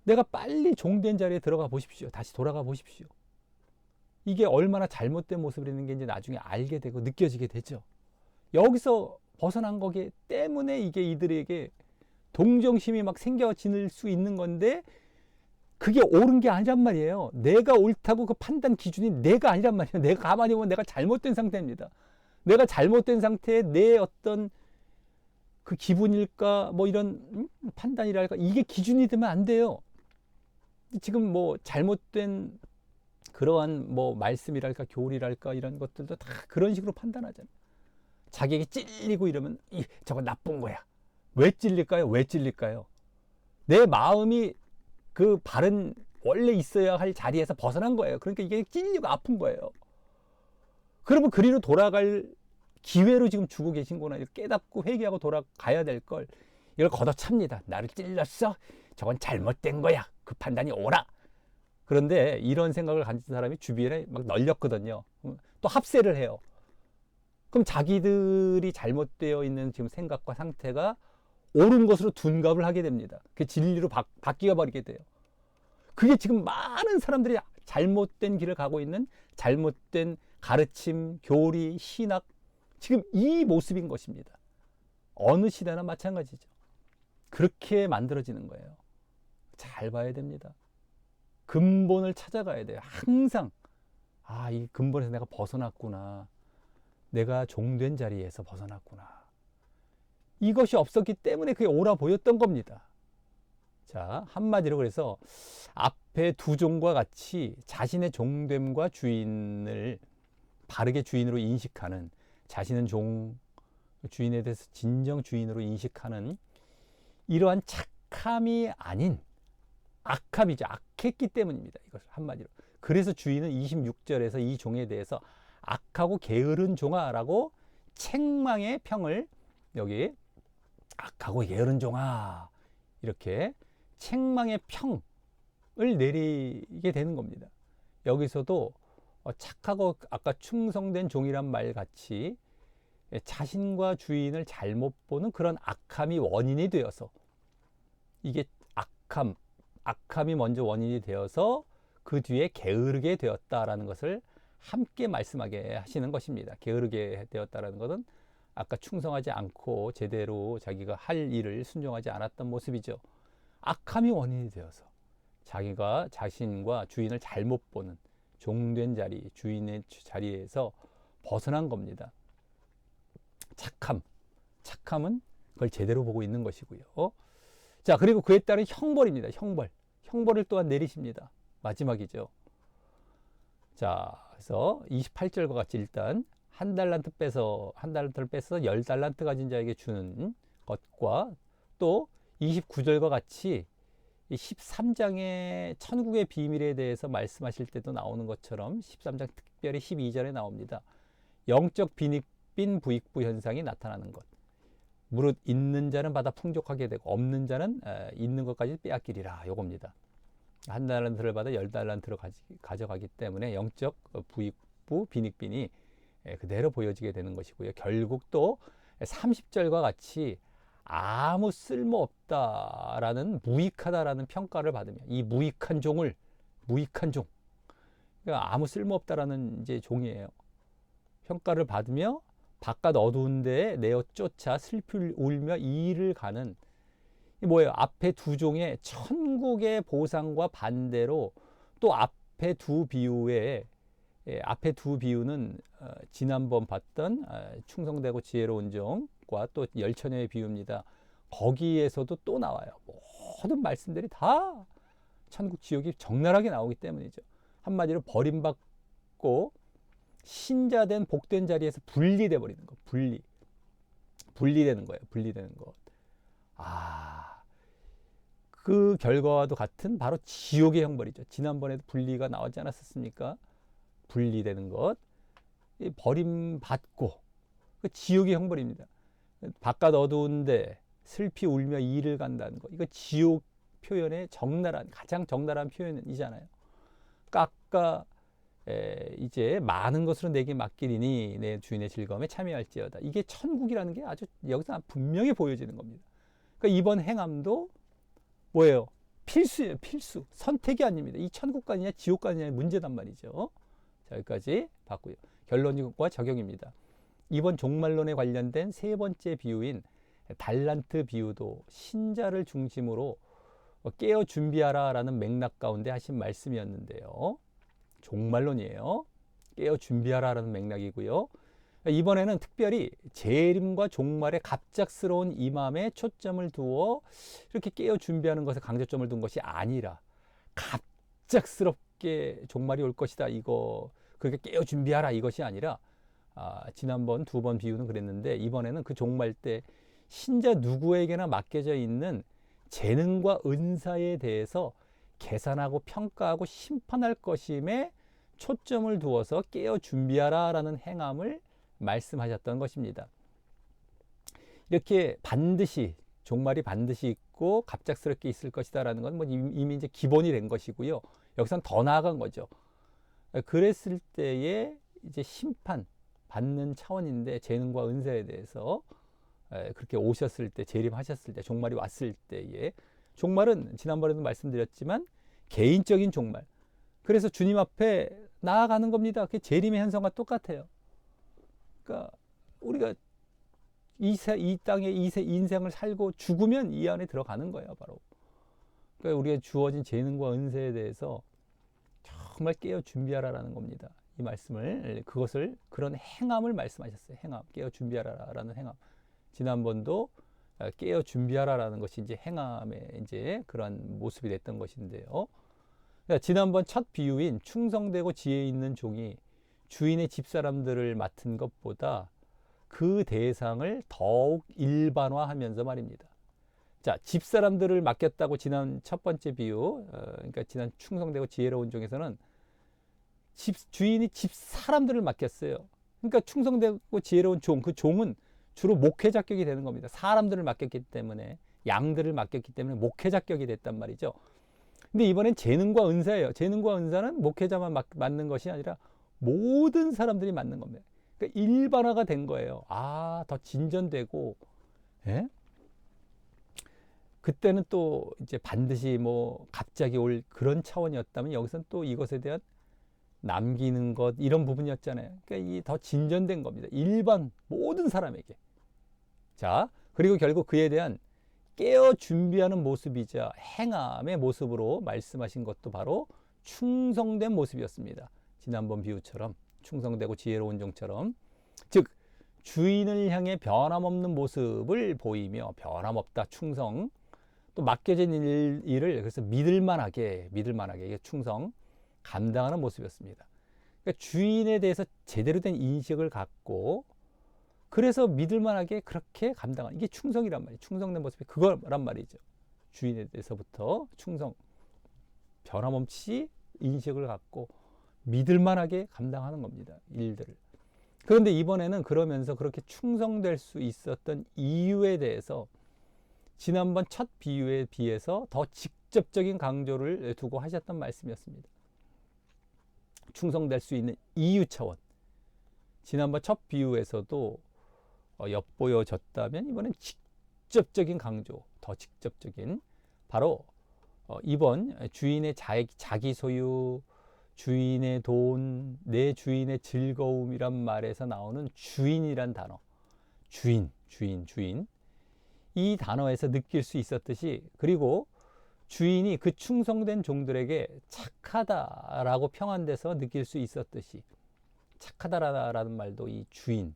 내가 빨리 종된 자리에 들어가 보십시오. 다시 돌아가 보십시오. 이게 얼마나 잘못된 모습이라는 게 이제 나중에 알게 되고 느껴지게 되죠. 여기서 벗어난 거기 때문에 이게 이들에게 동정심이 막 생겨질 수 있는 건데 그게 옳은 게 아니란 말이에요. 내가 옳다고 그 판단 기준이 내가 아니란 말이에요. 내가 가만히 보면 내가 잘못된 상태입니다. 내가 잘못된 상태에 내 어떤 그 기분일까 뭐 이런 판단이랄까 이게 기준이 되면 안 돼요. 지금 뭐 잘못된 그러한 뭐 말씀이랄까 교리랄까 이런 것들도 다 그런 식으로 판단하잖아요. 자기에게 찔리고 이러면 저거 나쁜 거야. 왜 찔릴까요? 왜 찔릴까요? 내 마음이 그 바른 원래 있어야 할 자리에서 벗어난 거예요. 그러니까 이게 찔리고 아픈 거예요. 그러면 그리로 돌아갈 기회로 지금 주고 계신 거나 깨닫고 회개하고 돌아가야 될 걸 이걸 걷어찹니다. 나를 찔렀어? 저건 잘못된 거야. 그 판단이 옳아. 그런데 이런 생각을 가진 사람이 주변에 막 널렸거든요. 또 합세를 해요. 그럼 자기들이 잘못되어 있는 지금 생각과 상태가 옳은 것으로 둔갑을 하게 됩니다. 그 진리로 바뀌어 버리게 돼요. 그게 지금 많은 사람들이 잘못된 길을 가고 있는 잘못된 가르침, 교리, 신학 지금 이 모습인 것입니다. 어느 시대나 마찬가지죠. 그렇게 만들어지는 거예요. 잘 봐야 됩니다. 근본을 찾아가야 돼요. 항상 이 근본에서 내가 벗어났구나. 내가 종된 자리에서 벗어났구나. 이것이 없었기 때문에 그게 옳아 보였던 겁니다. 자, 한마디로 그래서 앞에 두 종과 같이 자신의 종됨과 주인을 바르게 주인으로 인식하는 자신은 주인에 대해서 진정 주인으로 인식하는 이러한 착함이 아닌 악함이죠. 악했기 때문입니다. 이것을 한마디로. 그래서 주인은 26절에서 이 종에 대해서 악하고 게으른 종아라고 책망의 평을 여기 악하고 게으른 종아 이렇게 책망의 평을 내리게 되는 겁니다. 여기서도 착하고 아까 충성된 종이란 말 같이 자신과 주인을 잘못 보는 그런 악함이 원인이 되어서 이게 악함이 먼저 원인이 되어서 그 뒤에 게으르게 되었다라는 것을 함께 말씀하게 하시는 것입니다. 게으르게 되었다라는 것은 아까 충성하지 않고 제대로 자기가 할 일을 순종하지 않았던 모습이죠. 악함이 원인이 되어서 자기가 자신과 주인을 잘못 보는 종된 자리, 주인의 자리에서 벗어난 겁니다. 착함은 그걸 제대로 보고 있는 것이고요. 자, 그리고 그에 따른 형벌입니다. 형벌을 또한 내리십니다. 마지막이죠. 자, 그래서 28절과 같이 일단 한 달란트를 빼서 10달란트 가진 자에게 주는 것과 또 29절과 같이 13장의 천국의 비밀에 대해서 말씀하실 때도 나오는 것처럼 13장 특별히 12절에 나옵니다. 영적 빈부익부 현상이 나타나는 것. 무릇 있는 자는 받아 풍족하게 되고 없는 자는 있는 것까지 빼앗기리라. 요겁니다. 한 달란트를 받아 10달란트로 가져가기 때문에 영적 부익부 빈익빈이 그대로 보여지게 되는 것이고요. 결국 또 30절과 같이 아무 쓸모없다라는 무익하다라는 평가를 받으며 이 무익한 종 그러니까 아무 쓸모없다라는 이제 종이에요. 평가를 받으며 바깥 어두운 데에 내어 쫓아 슬피 울며 이를 가는 이 뭐예요? 앞에 두 종의 천국의 보상과 반대로 또 앞에 두 비유에 앞에 두 비유는 지난번 봤던 충성되고 지혜로운 종과 또 열처녀의 비유입니다. 거기에서도 또 나와요. 모든 말씀들이 다 천국 지옥이 적나라하게 나오기 때문이죠. 한마디로 버림받고 신자된 복된 자리에서 분리돼 버리는 거. 분리되는 거예요. 분리되는 것. 그 결과와도 같은 바로 지옥의 형벌이죠. 지난번에도 분리가 나오지 않았었습니까? 분리되는 것, 버림받고 그 지옥의 형벌입니다. 바깥 어두운데 슬피 울며 이를 간다는 것. 이거 지옥 표현의 가장 적나라한 표현이잖아요. 깎아 이제 많은 것으로 내게 맡기리니 내 주인의 즐거움에 참여할지어다. 이게 천국이라는 게 아주 여기서 분명히 보여지는 겁니다. 그러니까 이번 행함도 뭐예요? 필수예요. 필수. 선택이 아닙니다. 이 천국 가느냐 지옥 가느냐의 문제단 말이죠. 자, 여기까지 봤고요. 결론과 적용입니다. 이번 종말론에 관련된 세 번째 비유인 달란트 비유도 신자를 중심으로 깨어 준비하라 라는 맥락 가운데 하신 말씀이었는데요. 종말론이에요. 깨어 준비하라 라는 맥락이고요. 이번에는 특별히 재림과 종말의 갑작스러운 임함에 초점을 두어 이렇게 깨어 준비하는 것에 강조점을 둔 것이 아니라 갑작스럽게 종말이 올 것이다. 이거 그렇게 깨어 준비하라 이것이 아니라 지난번 두 번 비유는 그랬는데 이번에는 그 종말 때 신자 누구에게나 맡겨져 있는 재능과 은사에 대해서 계산하고 평가하고 심판할 것임에 초점을 두어서 깨어 준비하라 라는 행함을 말씀하셨던 것입니다. 이렇게 반드시 종말이 반드시 있고 갑작스럽게 있을 것이다 라는 건 뭐 이미 이제 기본이 된 것이고요. 여기서는 더 나아간 거죠. 그랬을 때에 이제 심판 받는 차원인데 재능과 은사에 대해서 그렇게 오셨을 때 재림하셨을 때 종말이 왔을 때에 종말은 지난번에도 말씀드렸지만 개인적인 종말. 그래서 주님 앞에 나아가는 겁니다. 그게 재림의 현상과 똑같아요. 그러니까 우리가 이 땅에 인생을 살고 죽으면 이 안에 들어가는 거예요. 바로. 그러니까 우리가 주어진 재능과 은사에 대해서 정말 깨어 준비하라라는 겁니다. 이 말씀을 그런 행함을 말씀하셨어요. 행함, 깨어 준비하라라는 행함. 지난번도 깨어 준비하라라는 것이 이제 행함의 이제 그런 모습이 됐던 것인데요. 그러니까 지난번 첫 비유인 충성되고 지혜 있는 종이 주인의 집사람들을 맡은 것보다 그 대상을 더욱 일반화하면서 말입니다. 자, 집사람들을 맡겼다고 지난 첫 번째 비유, 그러니까 지난 충성되고 지혜로운 종에서는 주인이 집사람들을 맡겼어요. 그러니까 충성되고 지혜로운 종, 그 종은 주로 목회 자격이 되는 겁니다. 사람들을 맡겼기 때문에, 양들을 맡겼기 때문에 목회 자격이 됐단 말이죠. 근데 이번엔 재능과 은사예요. 재능과 은사는 목회자만 맡는 것이 아니라 모든 사람들이 맡는 겁니다. 그러니까 일반화가 된 거예요. 더 진전되고, 예? 그때는 또 이제 반드시 뭐 갑자기 올 그런 차원이었다면 여기서는 또 이것에 대한 남기는 것 이런 부분이었잖아요. 그러니까 이 더 진전된 겁니다. 일반 모든 사람에게. 자, 그리고 결국 그에 대한 깨어 준비하는 모습이자 행함의 모습으로 말씀하신 것도 바로 충성된 모습이었습니다. 지난번 비유처럼 충성되고 지혜로운 종처럼, 즉 주인을 향해 변함없는 모습을 보이며 변함없다 충성, 또 맡겨진 일을 그래서 믿을만하게 이게 충성 감당하는 모습이었습니다. 그러니까 주인에 대해서 제대로 된 인식을 갖고 그래서 믿을만하게 그렇게 감당하는 이게 충성이란 말이에요. 충성된 모습이 그거란 말이죠. 주인에 대해서부터 충성, 변함없이 인식을 갖고 믿을만하게 감당하는 겁니다. 일들을. 그런데 이번에는 그러면서 그렇게 충성될 수 있었던 이유에 대해서 지난번 첫 비유에 비해서 더 직접적인 강조를 두고 하셨던 말씀이었습니다. 충성될 수 있는 이유 차원. 지난번 첫 비유에서도 엿보여졌다면 이번엔 직접적인 강조, 더 직접적인 바로 이번 주인의 자기 소유, 주인의 돈, 내 주인의 즐거움이란 말에서 나오는 주인이란 단어, 주인. 이 단어에서 느낄 수 있었듯이, 그리고 주인이 그 충성된 종들에게 착하다라고 평한돼서 느낄 수 있었듯이, 착하다라는 말도 이 주인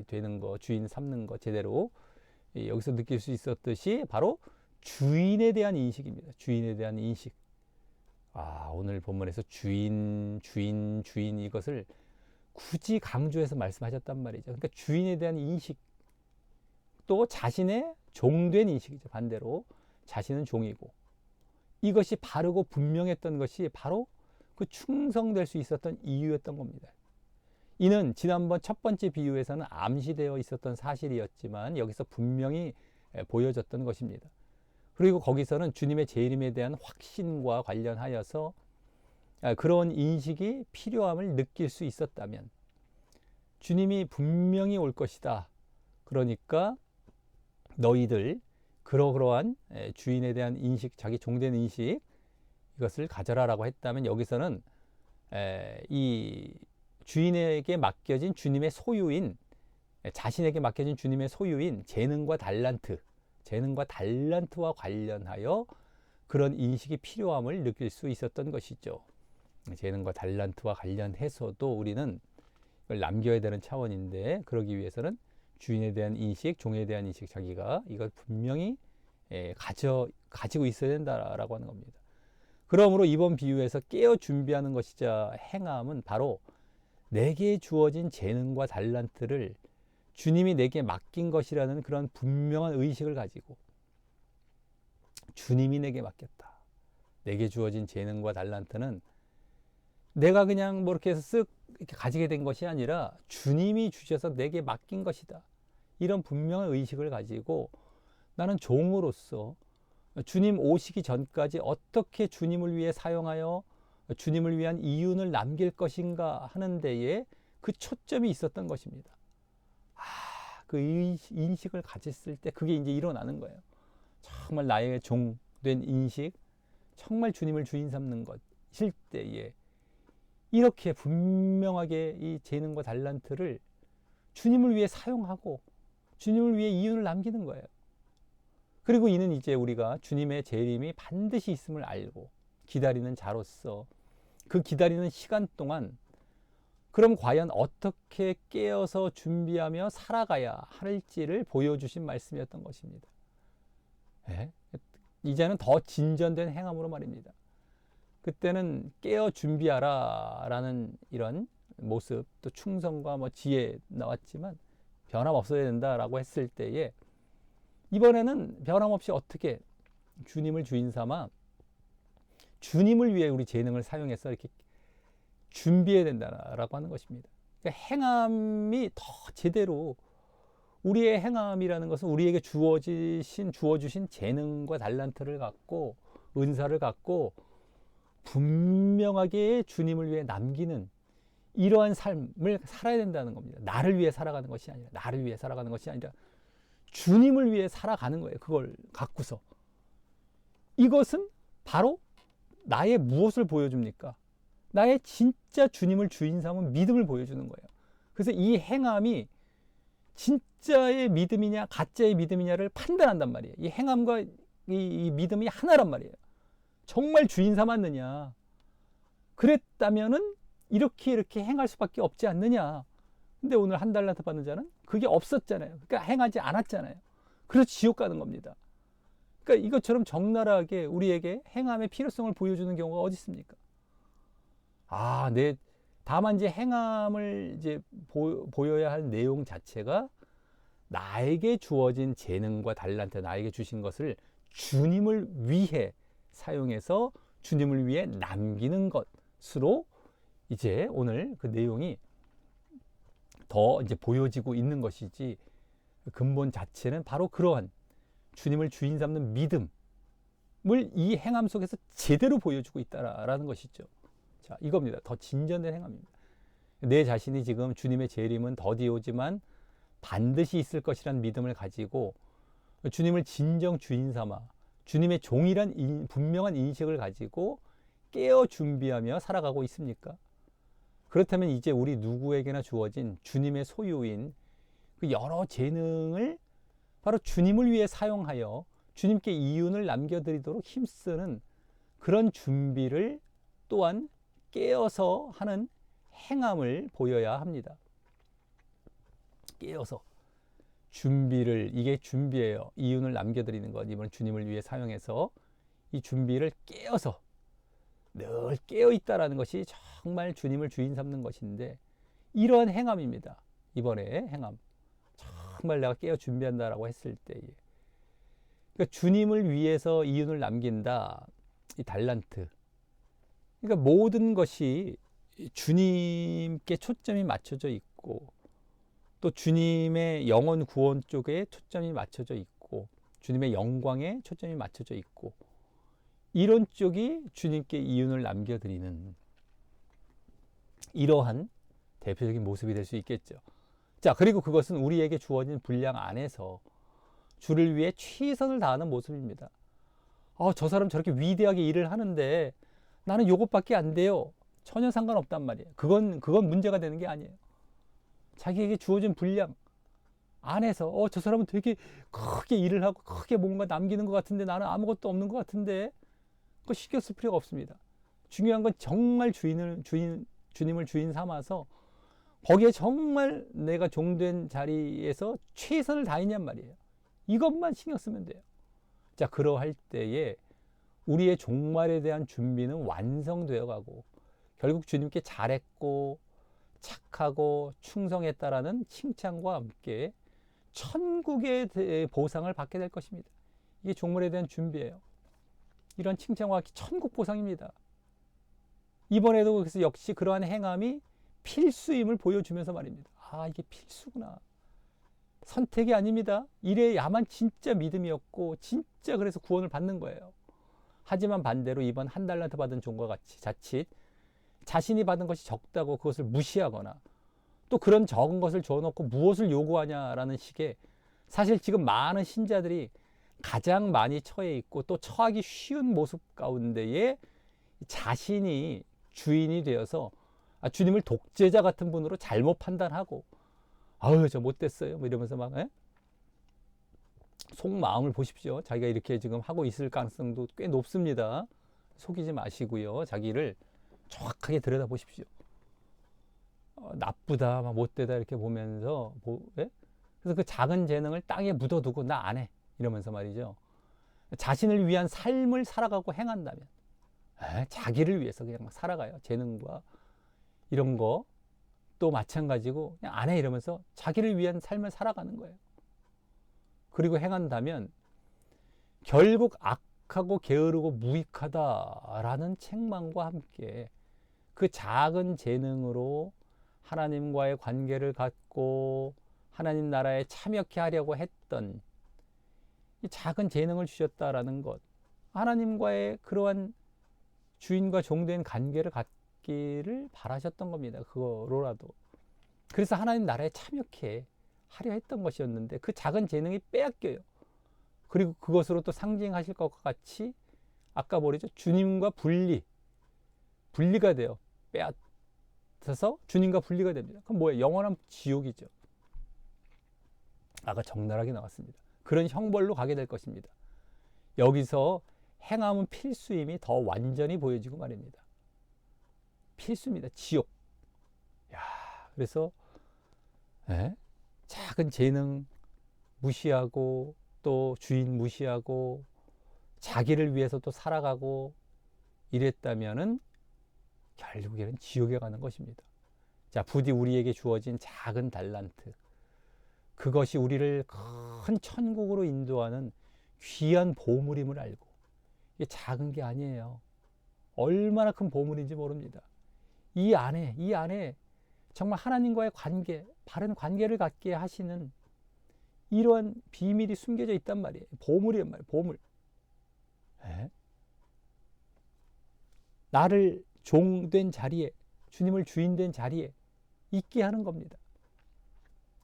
되는 거, 주인 삼는 거 제대로 여기서 느낄 수 있었듯이 바로 주인에 대한 인식입니다. 주인에 대한 인식. 오늘 본문에서 주인 이것을 굳이 강조해서 말씀하셨단 말이죠. 그러니까 주인에 대한 인식, 또 자신의 종된 인식이죠. 반대로 자신은 종이고, 이것이 바르고 분명했던 것이 바로 그 충성될 수 있었던 이유였던 겁니다. 이는 지난번 첫 번째 비유에서는 암시되어 있었던 사실이었지만 여기서 분명히 보여졌던 것입니다. 그리고 거기서는 주님의 재림에 대한 확신과 관련하여서 그런 인식이 필요함을 느낄 수 있었다면, 주님이 분명히 올 것이다, 그러니까 너희들 그러한 주인에 대한 인식, 자기 종된 인식, 이것을 가져라라고 했다면, 여기서는 이 주인에게 맡겨진 주님의 소유인, 자신에게 맡겨진 주님의 소유인 재능과 달란트와 관련하여 그런 인식이 필요함을 느낄 수 있었던 것이죠. 재능과 달란트와 관련해서도 우리는 이걸 남겨야 되는 차원인데, 그러기 위해서는 주인에 대한 인식, 종에 대한 인식, 자기가 이걸 분명히 가지고 있어야 된다라고 하는 겁니다. 그러므로 이번 비유에서 깨어 준비하는 것이자 행함은 바로 내게 주어진 재능과 달란트를 주님이 내게 맡긴 것이라는 그런 분명한 의식을 가지고, 주님이 내게 맡겼다, 내게 주어진 재능과 달란트는 내가 그냥 뭐 이렇게 해서 쓱 이렇게 가지게 된 것이 아니라 주님이 주셔서 내게 맡긴 것이다, 이런 분명한 의식을 가지고 나는 종으로서 주님 오시기 전까지 어떻게 주님을 위해 사용하여 주님을 위한 이윤을 남길 것인가 하는 데에 그 초점이 있었던 것입니다. 그 인식을 가졌을 때 그게 이제 일어나는 거예요. 정말 나의 종된 인식, 정말 주님을 주인 삼는 것일 때에 이렇게 분명하게 이 재능과 달란트를 주님을 위해 사용하고 주님을 위해 이윤을 남기는 거예요. 그리고 이는 이제 우리가 주님의 재림이 반드시 있음을 알고 기다리는 자로서 그 기다리는 시간 동안 그럼 과연 어떻게 깨어서 준비하며 살아가야 할지를 보여주신 말씀이었던 것입니다. 이제는 더 진전된 행함으로 말입니다. 그때는 깨어 준비하라 라는 이런 모습, 또 충성과 지혜 나왔지만 변함없어야 된다라고 했을 때에, 이번에는 변함없이 어떻게 주님을 주인 삼아 주님을 위해 우리 재능을 사용해서 이렇게 준비해야 된다라고 하는 것입니다. 그러니까 행함이 더 제대로, 우리의 행함이라는 것은 우리에게 주어주신 재능과 달란트를 갖고, 은사를 갖고 분명하게 주님을 위해 남기는 이러한 삶을 살아야 된다는 겁니다. 나를 위해 살아가는 것이 아니라 주님을 위해 살아가는 거예요. 그걸 갖고서. 이것은 바로 나의 무엇을 보여줍니까? 나의 진짜 주님을 주인 삼은 믿음을 보여주는 거예요. 그래서 이 행함이 진짜의 믿음이냐 가짜의 믿음이냐를 판단한단 말이에요. 이 행함과 이 믿음이 하나란 말이에요. 정말 주인 삼았느냐, 그랬다면은 이렇게 행할 수밖에 없지 않느냐. 근데 오늘 한 달란트 받는 자는 그게 없었잖아요. 그러니까 행하지 않았잖아요. 그래서 지옥 가는 겁니다. 그러니까 이것처럼 적나라하게 우리에게 행함의 필요성을 보여주는 경우가 어디 있습니까? 다만 이제 행함을 이제 보여야 할 내용 자체가 나에게 주어진 재능과 달란트, 나에게 주신 것을 주님을 위해 사용해서 주님을 위해 남기는 것으로 이제 오늘 그 내용이 더 이제 보여지고 있는 것이지, 근본 자체는 바로 그러한 주님을 주인 삼는 믿음을 이 행함 속에서 제대로 보여주고 있다라는 것이죠. 자, 이겁니다. 더 진전된 행함입니다. 내 자신이 지금 주님의 재림은 더디 오지만 반드시 있을 것이라는 믿음을 가지고 주님을 진정 주인 삼아 주님의 종이란 분명한 인식을 가지고 깨어 준비하며 살아가고 있습니까? 그렇다면 이제 우리 누구에게나 주어진 주님의 소유인 그 여러 재능을 바로 주님을 위해 사용하여 주님께 이윤을 남겨드리도록 힘쓰는 그런 준비를 또한 깨어서 하는 행함을 보여야 합니다. 깨어서 준비를, 이게 준비예요. 이윤을 남겨드리는 것, 이번 주님을 위해 사용해서 이 준비를 깨어서 늘 깨어있다라는 것이 정말 주님을 주인 삼는 것인데, 이러한 행함입니다. 이번에 행함, 정말 내가 깨어 준비한다라고 했을 때에, 그러니까 주님을 위해서 이윤을 남긴다, 이 달란트. 그러니까 모든 것이 주님께 초점이 맞춰져 있고, 또 주님의 영혼 구원 쪽에 초점이 맞춰져 있고, 주님의 영광에 초점이 맞춰져 있고, 이런 쪽이 주님께 이윤을 남겨드리는 이러한 대표적인 모습이 될 수 있겠죠. 자, 그리고 그것은 우리에게 주어진 분량 안에서 주를 위해 최선을 다하는 모습입니다. 저 사람 저렇게 위대하게 일을 하는데 나는 요것밖에 안 돼요. 전혀 상관없단 말이에요. 그건 문제가 되는 게 아니에요. 자기에게 주어진 분량 안에서 저 사람은 되게 크게 일을 하고 크게 뭔가 남기는 것 같은데 나는 아무것도 없는 것 같은데, 그거 신경 쓸 필요가 없습니다. 중요한 건 정말 주님을 주인 삼아서 거기에 정말 내가 종된 자리에서 최선을 다했냔 말이에요. 이것만 신경 쓰면 돼요. 자, 그러할 때에 우리의 종말에 대한 준비는 완성되어 가고, 결국 주님께 잘했고 착하고 충성했다라는 칭찬과 함께 천국의 보상을 받게 될 것입니다. 이게 종말에 대한 준비예요. 이런 칭찬과 함께 천국 보상입니다. 이번에도 그래서 역시 그러한 행함이 필수임을 보여주면서 말입니다. 이게 필수구나. 선택이 아닙니다. 이래야만 진짜 믿음이었고 진짜 그래서 구원을 받는 거예요. 하지만 반대로 이번 한 달란트 받은 종과 같이 자칫 자신이 받은 것이 적다고 그것을 무시하거나, 또 그런 적은 것을 줘놓고 무엇을 요구하냐라는 식의, 사실 지금 많은 신자들이 가장 많이 처해 있고 또 처하기 쉬운 모습 가운데에 자신이 주인이 되어서 주님을 독재자 같은 분으로 잘못 판단하고, 저 못됐어요 뭐 이러면서 막 속마음을 보십시오. 자기가 이렇게 지금 하고 있을 가능성도 꽤 높습니다. 속이지 마시고요. 자기를 정확하게 들여다보십시오. 나쁘다, 막 못되다 이렇게 보면서 그래서 그 작은 재능을 땅에 묻어두고 나 안 해 이러면서 말이죠. 자신을 위한 삶을 살아가고 행한다면, 자기를 위해서 그냥 막 살아가요. 재능과 이런 거 또 마찬가지고 그냥 안 해 이러면서 자기를 위한 삶을 살아가는 거예요. 그리고 행한다면 결국 악하고 게으르고 무익하다라는 책망과 함께 그 작은 재능으로 하나님과의 관계를 갖고 하나님 나라에 참여케 하려고 했던 이 작은 재능을 주셨다라는 것, 하나님과의 그러한 주인과 종된 관계를 갖기를 바라셨던 겁니다. 그거로라도. 그래서 하나님 나라에 참여케 하려 했던 것이었는데 그 작은 재능이 빼앗겨요. 그리고 그것으로 또 상징하실 것과 같이 아까 뭐랬죠? 주님과 분리가 돼요. 빼앗아서 주님과 분리가 됩니다. 그럼 뭐예요? 영원한 지옥이죠. 아까 적나라하게 나왔습니다. 그런 형벌로 가게 될 것입니다. 여기서 행함은 필수임이 더 완전히 보여지고 말입니다. 필수입니다. 지옥. 그래서 작은 재능 무시하고 또 주인 무시하고 자기를 위해서 또 살아가고 이랬다면은 결국에는 지옥에 가는 것입니다. 자, 부디 우리에게 주어진 작은 달란트, 그것이 우리를 큰 천국으로 인도하는 귀한 보물임을 알고, 이게 작은 게 아니에요. 얼마나 큰 보물인지 모릅니다. 이 안에 정말 하나님과의 관계, 바른 관계를 갖게 하시는 이러한 비밀이 숨겨져 있단 말이에요. 보물이란 말이에요. 보물. 예? 나를 종된 자리에, 주님을 주인된 자리에 있게 하는 겁니다.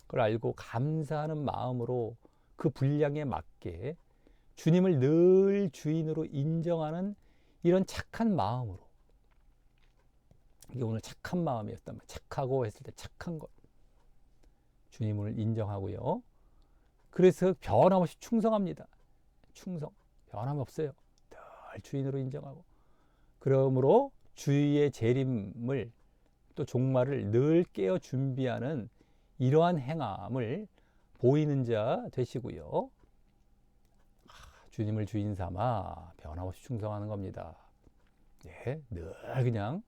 그걸 알고 감사하는 마음으로 그 분량에 맞게 주님을 늘 주인으로 인정하는 이런 착한 마음으로, 이게 오늘 착한 마음이었단 말이에요. 착하고 했을 때 착한 것, 주님을 인정하고요. 그래서 변함없이 충성합니다. 충성, 변함없어요. 늘 주인으로 인정하고, 그러므로 주의 재림을 또 종말을 늘 깨어 준비하는 이러한 행함을 보이는 자 되시고요. 주님을 주인 삼아 변함없이 충성하는 겁니다. 예, 늘 그냥.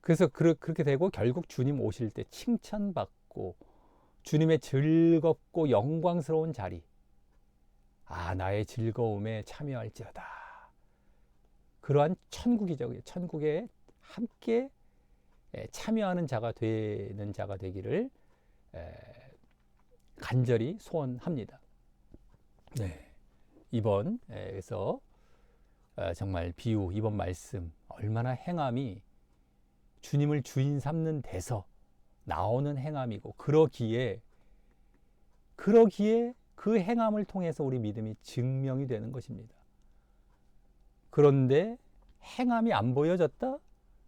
그래서 그렇게 되고 결국 주님 오실 때 칭찬받고 주님의 즐겁고 영광스러운 자리, 나의 즐거움에 참여할지어다. 그러한 천국이죠. 천국에 함께 참여하는 자가 되는 자가 되기를 간절히 소원합니다. 네, 이번에서 정말 비유, 이번 말씀 얼마나 행함이 주님을 주인 삼는 데서 나오는 행함이고, 그러기에 그 행함을 통해서 우리 믿음이 증명이 되는 것입니다. 그런데 행함이 안 보여졌다?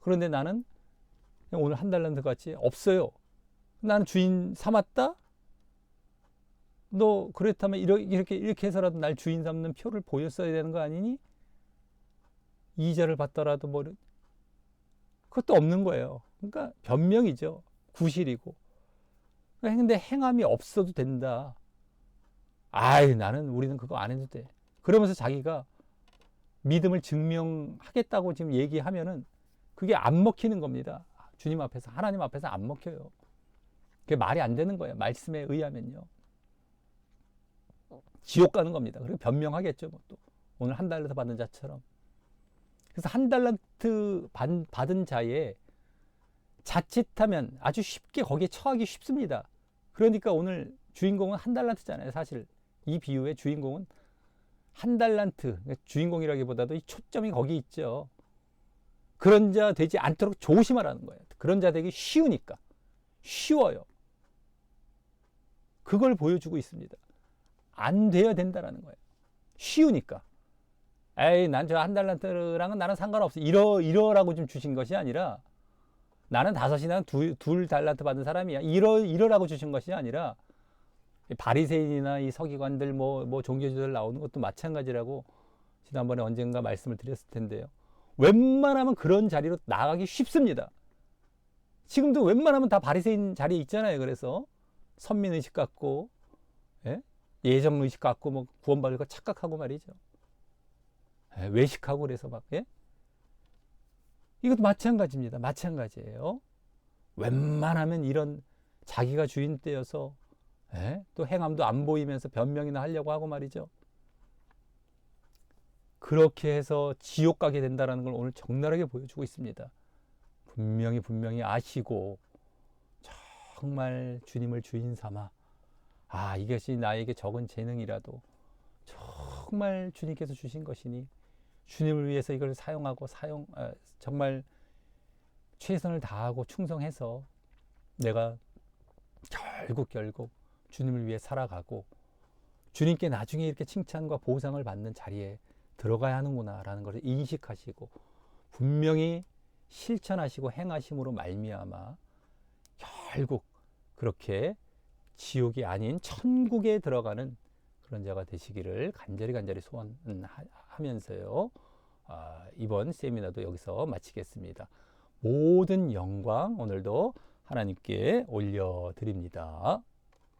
그런데 나는 오늘 한 달란트 같이 없어요. 나는 주인 삼았다? 너 그렇다면 이렇게 해서라도 날 주인 삼는 표를 보였어야 되는 거 아니니? 이자를 받더라도 그것도 없는 거예요. 그러니까 변명이죠. 구실이고. 근데 행함이 없어도 된다. 우리는 그거 안 해도 돼. 그러면서 자기가 믿음을 증명하겠다고 지금 얘기하면은 그게 안 먹히는 겁니다. 주님 앞에서, 하나님 앞에서 안 먹혀요. 그게 말이 안 되는 거예요. 말씀에 의하면요. 지옥 가는 겁니다. 그리고 변명하겠죠. 또 오늘 한 달란트 받은 자처럼. 그래서 한 달란트 받은 자의 자칫하면 아주 쉽게 거기에 처하기 쉽습니다. 그러니까 오늘 주인공은 한 달란트잖아요. 사실 이 비유의 주인공은 한 달란트, 주인공이라기보다도 이 초점이 거기 있죠. 그런 자 되지 않도록 조심하라는 거예요. 그런 자 되기 쉬우니까. 쉬워요. 그걸 보여주고 있습니다. 안 돼야 된다라는 거예요. 쉬우니까. 난 저 한 달란트랑은 나는 상관없어. 이러라고 좀 주신 것이 아니라, 나는 5이나 둘 달란트 받은 사람이야. 이러라고 주신 것이 아니라, 바리새인이나 이 서기관들 뭐 종교지들 나오는 것도 마찬가지라고 지난번에 언젠가 말씀을 드렸을 텐데요. 웬만하면 그런 자리로 나가기 쉽습니다. 지금도 웬만하면 다 바리새인 자리에 있잖아요. 그래서 선민의식 갖고, 예정의식 갖고 구원받을 거 착각하고 말이죠. 외식하고 그래서 이것도 마찬가지입니다. 마찬가지예요. 웬만하면 이런 자기가 주인 되어서 또 행함도 안 보이면서 변명이나 하려고 하고 말이죠. 그렇게 해서 지옥 가게 된다는 걸 오늘 적나라하게 보여주고 있습니다. 분명히 아시고 정말 주님을 주인 삼아, 이것이 나에게 적은 재능이라도 정말 주님께서 주신 것이니 주님을 위해서 이걸 사용하고 정말 최선을 다하고 충성해서 내가 결국 주님을 위해 살아가고 주님께 나중에 이렇게 칭찬과 보상을 받는 자리에 들어가야 하는구나 라는 것을 인식하시고 분명히 실천하시고 행하심으로 말미암아 결국 그렇게 지옥이 아닌 천국에 들어가는 그런 자가 되시기를 간절히 소원하면서요. 이번 세미나도 여기서 마치겠습니다. 모든 영광 오늘도 하나님께 올려드립니다.